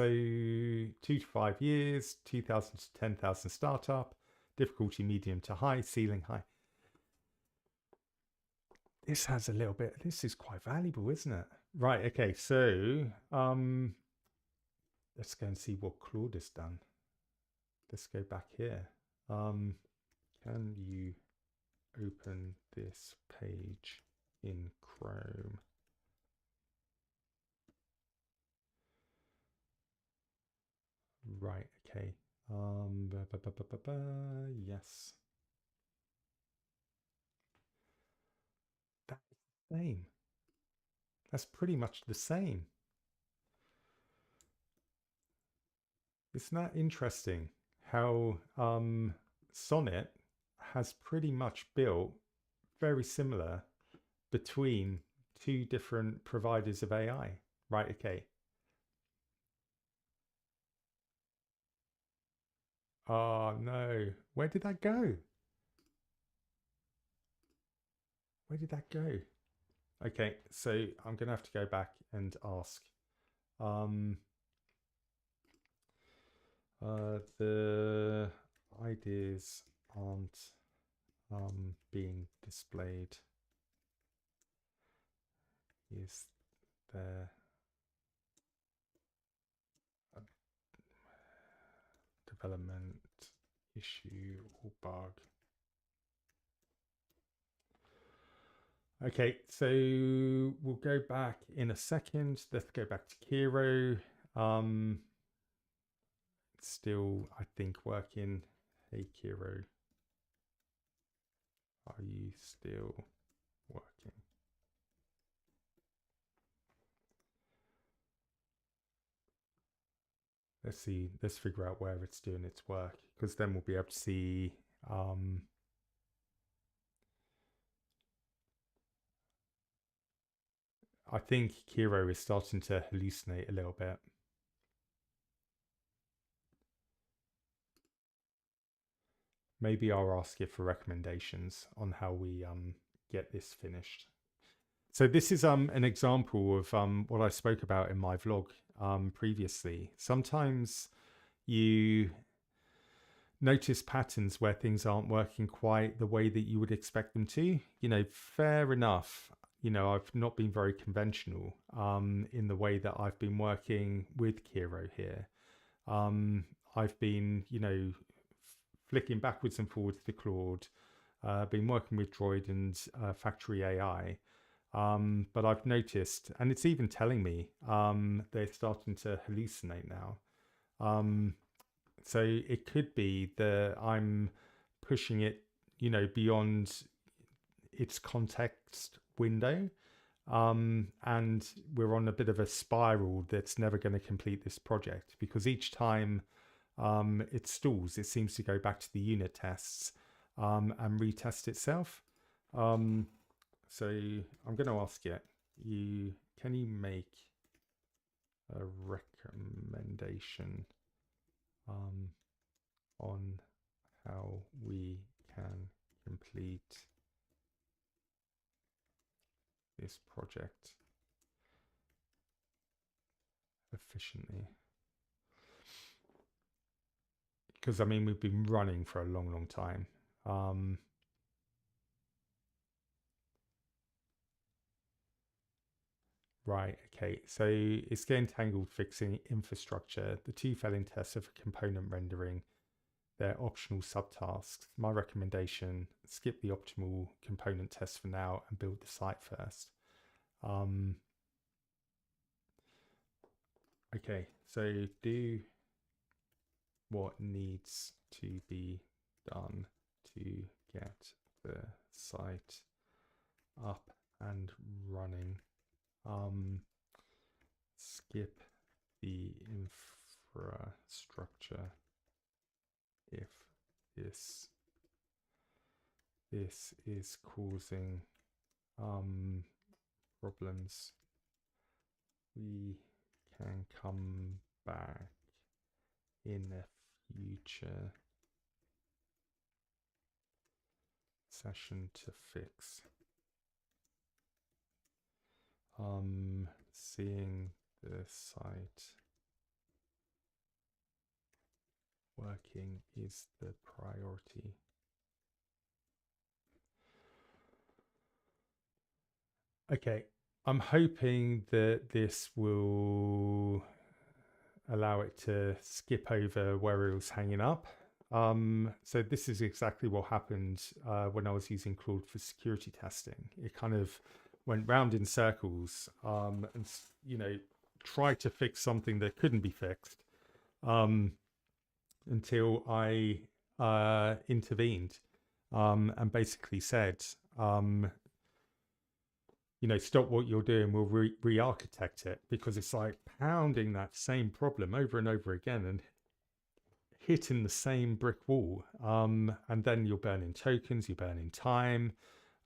2 to 5 years, 2,000 to 10,000 startup, difficulty medium to high, ceiling high. This has a little bit, this is quite valuable, isn't it? Right, okay, so let's go and see what Claude has done. Let's go back here. Can you open this page in Chrome? Right, okay. Yes. That's the same. That's pretty much the same. Isn't that interesting how Sonnet has pretty much built very similar between 2 different providers of AI? Right, okay. Oh no, where did that go? Where did that go? Okay, so I'm gonna have to go back and ask. The ideas aren't being displayed. Is there a development issue or bug? Okay, so we'll go back in a second. Let's go back to Kiro. Still, I think, working. Hey, Kiro. Are you still working? Let's see. Let's figure out where it's doing its work, because then we'll be able to see I think Kiro is starting to hallucinate a little bit. Maybe I'll ask it for recommendations on how we get this finished. So this is an example of what I spoke about in my vlog previously. Sometimes you notice patterns where things aren't working quite the way that you would expect them to. You know, fair enough. You know, I've not been very conventional in the way that I've been working with Kiro here. I've been, you know, flicking backwards and forwards to Claude, been working with Droid and Factory AI. But I've noticed, and it's even telling me they're starting to hallucinate now. So it could be that I'm pushing it, beyond its context window. And we're on a bit of a spiral that's never going to complete this project, because each time it stalls, it seems to go back to the unit tests and retest itself. So I'm going to ask it, can you make a recommendation on how we can complete this project efficiently? Because I mean, we've been running for a long time. Right, okay, so it's getting tangled fixing infrastructure. The two failing tests of component rendering, they're optional subtasks. My recommendation, skip the optimal component test for now and build the site first. Okay, so do what needs to be done to get the site up and running. Skip the infrastructure if this is causing problems. We can come back in a future session to fix. Seeing the site working is the priority. Okay, I'm hoping that this will allow it to skip over where it was hanging up. So this is exactly what happened when I was using Claude for security testing. It kind of went round in circles and tried to fix something that couldn't be fixed until I intervened and basically said, stop what you're doing, we'll re-architect it, because it's like pounding that same problem over and over again and hitting the same brick wall. And then you're burning tokens, you're burning time.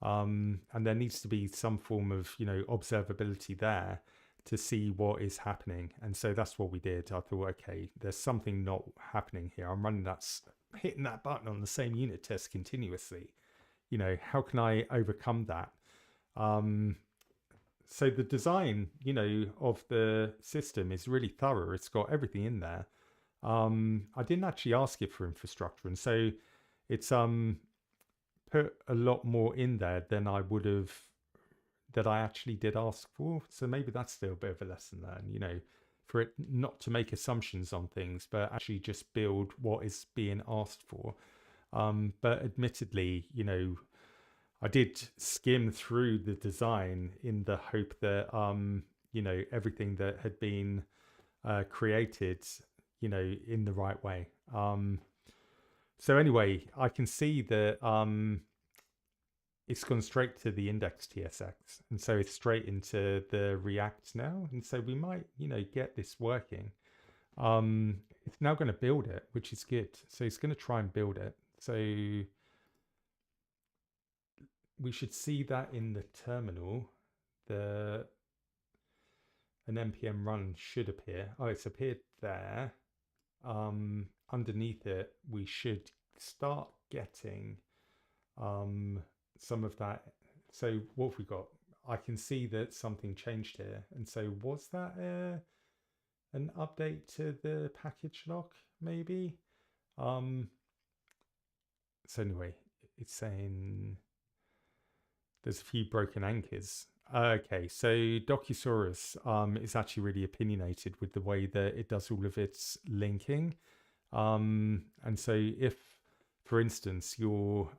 And there needs to be some form of, observability there to see what is happening. And so that's what we did. I thought, okay, there's something not happening here. I'm hitting that button on the same unit test continuously. How can I overcome that? So the design, of the system is really thorough. It's got everything in there. I didn't actually ask it for infrastructure, and so it's put a lot more in there than I actually did ask for. So maybe that's still a bit of a lesson learned, for it not to make assumptions on things, but actually just build what is being asked for. But admittedly, I did skim through the design in the hope that, everything that had been created, in the right way. So anyway, I can see that it's gone straight to the index TSX. And so it's straight into the React now. And so we might, get this working. It's now going to build it, which is good. So it's going to try and build it. So we should see that in the terminal. An npm run should appear. Oh, it's appeared there. Underneath it, we should start getting some of that. So what have we got? I can see that something changed here. And so was that an update to the package lock, maybe? So anyway, it's saying there's a few broken anchors. Okay, so Docusaurus is actually really opinionated with the way that it does all of its linking. And so if, for instance, your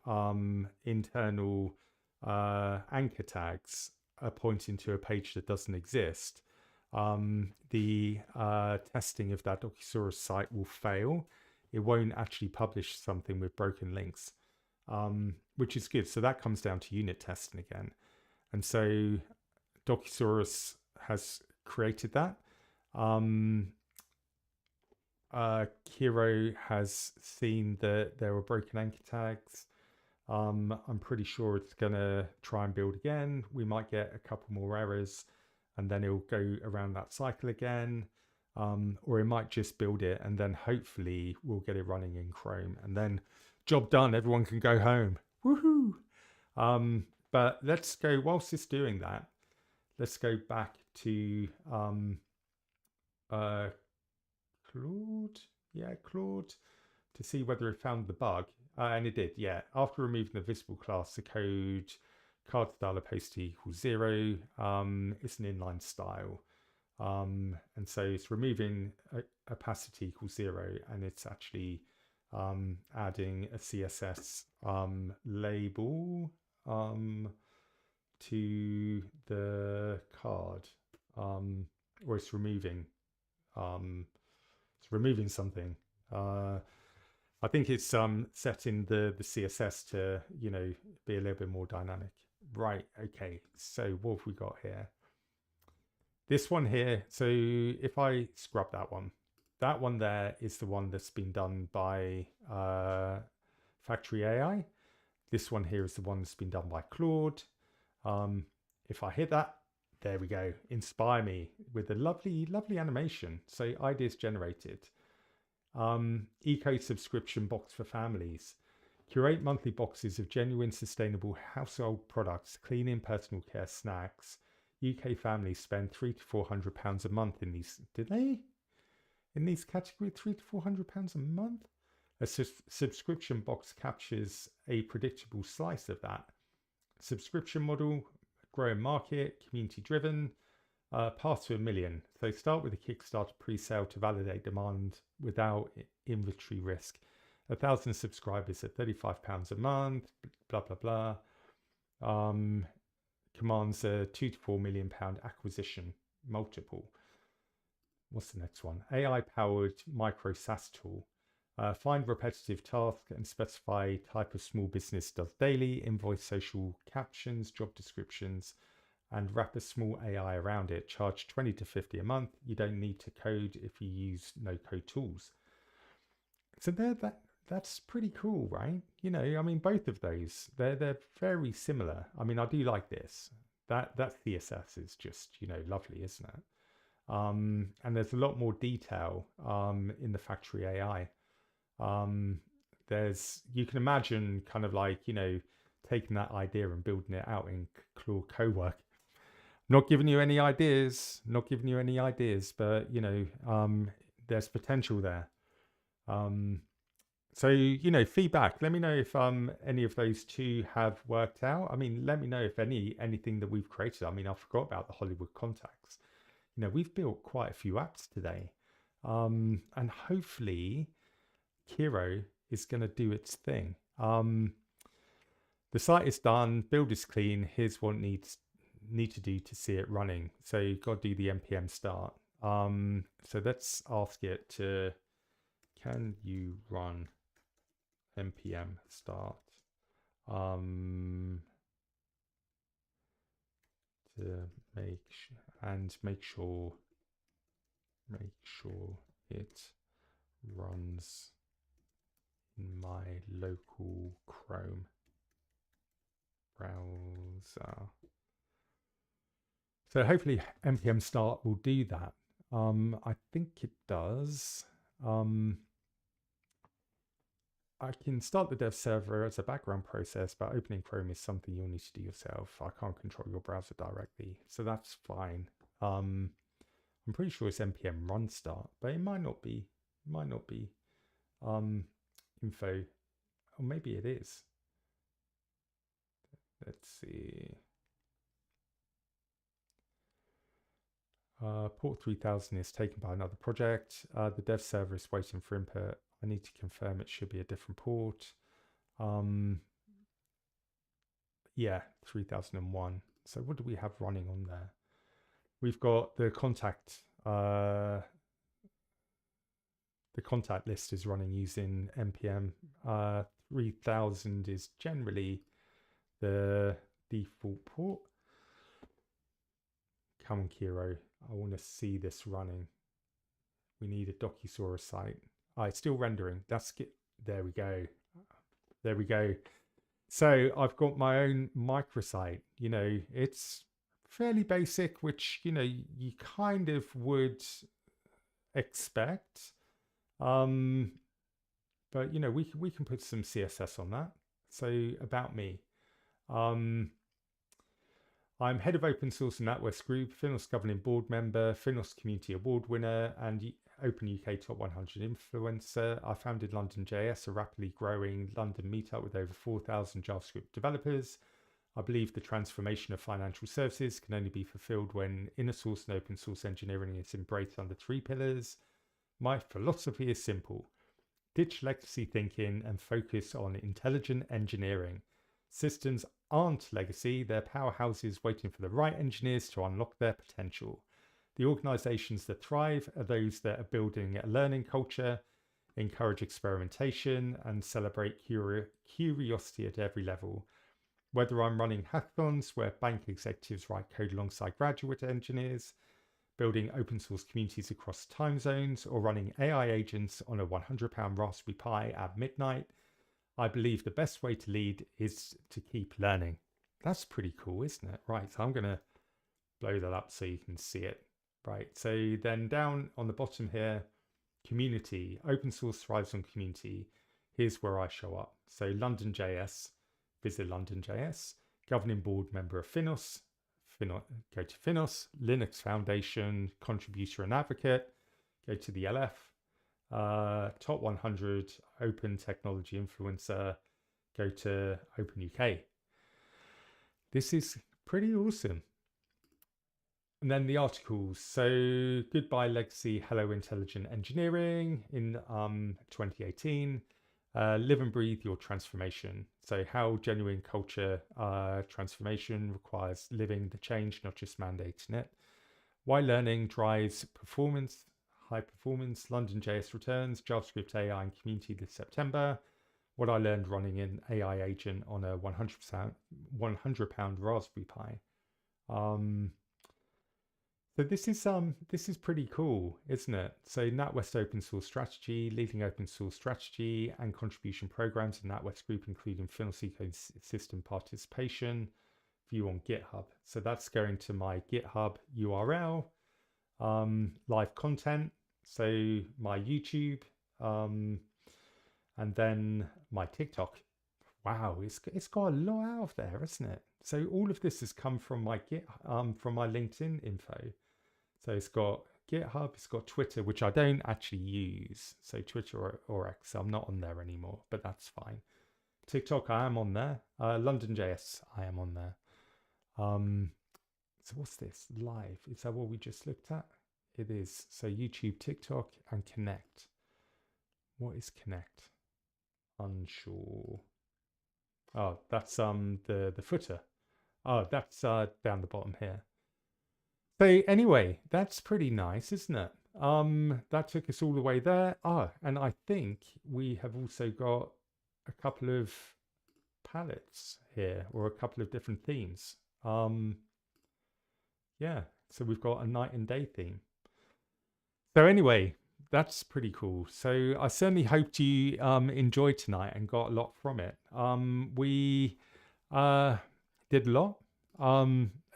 internal anchor tags are pointing to a page that doesn't exist, the testing of that Docusaurus site will fail. It won't actually publish something with broken links. which is good. So that comes down to unit testing again. And so Docusaurus has created that. Kiro has seen that there were broken anchor tags. I'm pretty sure it's going to try and build again. We might get a couple more errors and then it'll go around that cycle again. Or it might just build it and then hopefully we'll get it running in Chrome and then job done. Everyone can go home. Woohoo! But let's go, whilst it's doing that, let's go back to Claude. Yeah, Claude, to see whether it found the bug. And it did, yeah. After removing the visible class, the code card style opacity equals 0. It's an inline style. And so it's removing opacity equals 0, and it's actually adding a CSS label to the card, or it's removing something. I think it's setting the CSS to, you know, be a little bit more dynamic. Right, okay, so what have we got here? This one here, so if I scrub that one there is the one that's been done by Factory AI. This one here is the one that's been done by Claude. If I hit that, there we go. Inspire me with a lovely, lovely animation. So ideas generated. Eco subscription box for families. Curate monthly boxes of genuine sustainable household products, cleaning, personal care, snacks. UK families spend £300 to £400 a month in these. Did they? In these categories, £300 to £400 a month? A subscription box captures a predictable slice of that. Subscription model, growing market, community driven, path to 1 million. So start with a Kickstarter pre-sale to validate demand without inventory risk. 1,000 subscribers at £35 a month, blah, blah, blah. Commands a £2 to £4 million acquisition multiple. What's the next one? AI-powered micro SaaS tool. Find repetitive tasks and specify type of small business does daily, invoice, social captions, job descriptions, and wrap a small AI around it. Charge 20 to 50 a month. You don't need to code if you use no-code tools. So that's pretty cool, right? You know, I mean, both of those, they're very similar. I mean, I do like this. That CSS is just, you know, lovely, isn't it? And there's a lot more detail in the Factory AI. You can imagine kind of like, you know, taking that idea and building it out in Claude Cowork. Not giving you any ideas, but, you know, there's potential there. So, you know, feedback. Let me know if any of those two have worked out. I mean, let me know if anything that we've created. I mean, I forgot about the Hollywood contacts. You know, we've built quite a few apps today. And hopefully Kiro is going to do its thing. The site is done, build is clean. Here's what need to do to see it running. So you've got to do the npm start. So let's ask it to, can you run npm start to make sure it runs in my local Chrome browser. So hopefully npm start will do that. I think it does. I can start the dev server as a background process, but opening Chrome is something you'll need to do yourself. I can't control your browser directly, so that's fine. I'm pretty sure it's npm run start, but it might not be. Info, or maybe it is. Let's see. Port 3000 is taken by another project. The dev server is waiting for input. I need to confirm it should be a different port. Yeah, 3001. So what do we have running on there? We've got the contact. The contact list is running using npm 3000 is generally the default port. Come on, Kiro. I want to see this running. We need a Docusaurus site. It's still rendering. There we go. There we go. So I've got my own microsite. It's fairly basic, which, you kind of would expect. But, we can put some CSS on that. So about me. I'm head of open source and NatWest Group, Finos governing board member, Finos Community Award winner, and Open UK Top 100 influencer. I founded London JS, a rapidly growing London meetup with over 4,000 JavaScript developers. I believe the transformation of financial services can only be fulfilled when inner source and open source engineering is embraced under 3 pillars. My philosophy is simple. Ditch legacy thinking and focus on intelligent engineering. Systems aren't legacy, they're powerhouses waiting for the right engineers to unlock their potential. The organizations that thrive are those that are building a learning culture, encourage experimentation, and celebrate curiosity at every level. Whether I'm running hackathons where bank executives write code alongside graduate engineers, building open source communities across time zones, or running AI agents on a £100 Raspberry Pi at midnight, I believe the best way to lead is to keep learning. That's pretty cool, isn't it? Right, so I'm going to blow that up so you can see it. Right, so then down on the bottom here, community, open source thrives on community. Here's where I show up. So London JS, visit London JS, governing board member of Finos, go to Finos, Linux Foundation, contributor and advocate, go to the LF, top 100 open technology influencer, go to Open UK. This is pretty awesome. And then the articles. So goodbye legacy, hello intelligent engineering in 2018. Live and breathe your transformation. So how genuine culture transformation requires living the change, not just mandating it. Why learning drives performance, high performance. London JS returns, JavaScript AI and community this September. What I learned running an AI agent on a £100 Raspberry Pi. So this is pretty cool, isn't it? So NatWest open source strategy, leading open source strategy and contribution programs in NatWest Group, including Finos ecosystem participation. View on GitHub. So that's going to my GitHub URL. Live content. So my YouTube, and then my TikTok. Wow, it's got a lot out there, isn't it? So all of this has come from my from my LinkedIn info. So it's got GitHub, it's got Twitter, which I don't actually use. So Twitter or X, I'm not on there anymore, but that's fine. TikTok, I am on there. London JS, I am on there. So what's this? Live. Is that what we just looked at? It is. So YouTube, TikTok, and Connect. What is Connect? Unsure. Oh, that's the footer. Oh, that's down the bottom here. So anyway, that's pretty nice, isn't it? That took us all the way there. And I think we have also got a couple of palettes here, or a couple of different themes. Yeah, so we've got a night and day theme. So anyway, that's pretty cool. So I certainly hoped you enjoyed tonight and got a lot from it. We did a lot,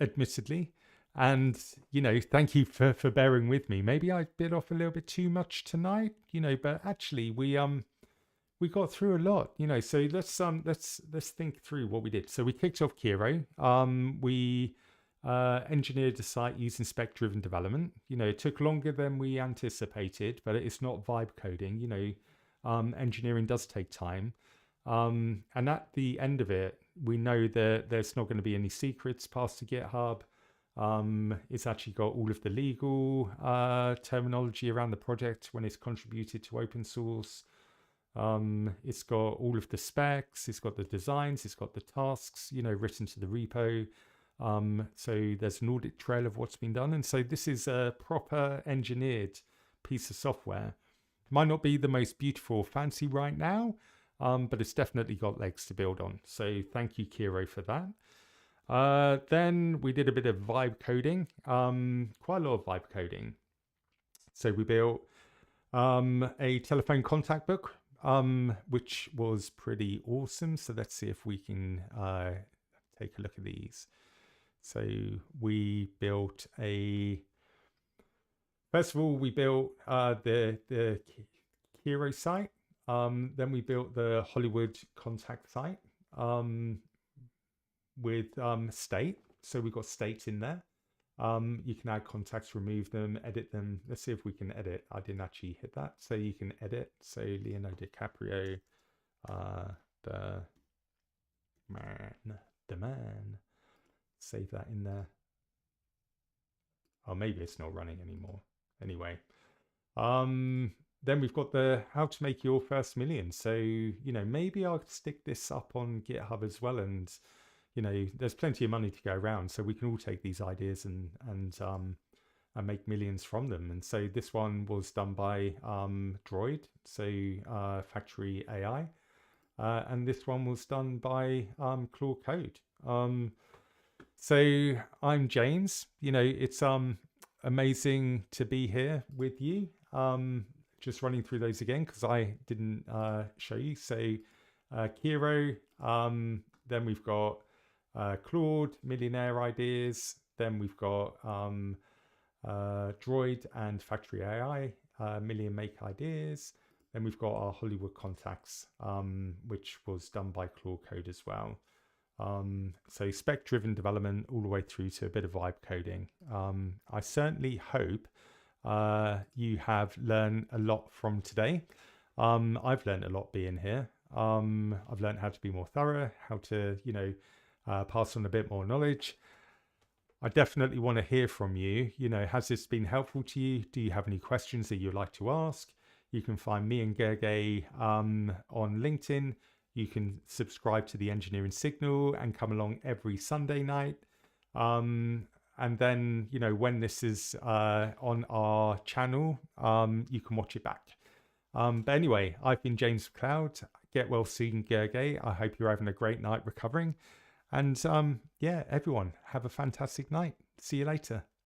admittedly. And, thank you for bearing with me. Maybe I bit off a little bit too much tonight, but actually we got through a lot, so let's think through what we did. So we kicked off Kiro. We engineered a site using spec-driven development. It took longer than we anticipated, but it's not vibe coding. Engineering does take time. And at the end of it, we know that there's not going to be any secrets passed to GitHub. It's actually got all of the legal terminology around the project when it's contributed to open source. It's got all of the specs, it's got the designs, it's got the tasks, written to the repo. So there's an audit trail of what's been done. And so this is a proper engineered piece of software. Might not be the most beautiful or fancy right now, but it's definitely got legs to build on. So thank you, Kiro, for that. Then we did a bit of vibe coding, quite a lot of vibe coding. So we built a telephone contact book, which was pretty awesome. So let's see if we can take a look at these. So we built first of all, we built the Kiro site. Then we built the Hollywood contact site with state. So we've got state in there. You can add contacts, remove them, edit them. Let's see if we can edit. I didn't actually hit that. So you can edit. So Leonardo DiCaprio, the man. Save that in there. Oh, maybe it's not running anymore. Anyway, then we've got the how to make your first million. So, you know, maybe I'll stick this up on GitHub as well. And, you know, there's plenty of money to go around. So we can all take these ideas and make millions from them. And so this one was done by Droid, so Factory AI. And this one was done by Claude Code. So I'm James. You know, it's amazing to be here with you. Just running through those again because I didn't show you. So Kiro, then we've got Claude, Millionaire Ideas. Then we've got Droid and Factory AI, Million Make Ideas. Then we've got our Hollywood contacts, which was done by Claude Code as well. So spec-driven development all the way through to a bit of vibe coding. I certainly hope you have learned a lot from today. I've learned a lot being here. I've learned how to be more thorough, how to, you know, pass on a bit more knowledge. I definitely want to hear from you. You know, has this been helpful to you? Do you have any questions that you'd like to ask? You can find me and Gergely on LinkedIn. You can subscribe to the Engineering Signal and come along every Sunday night. And then, you know, when this is on our channel, you can watch it back. But anyway, I've been James McLeod. Get well soon, Gergely. I hope you're having a great night recovering. And yeah, everyone, have a fantastic night. See you later.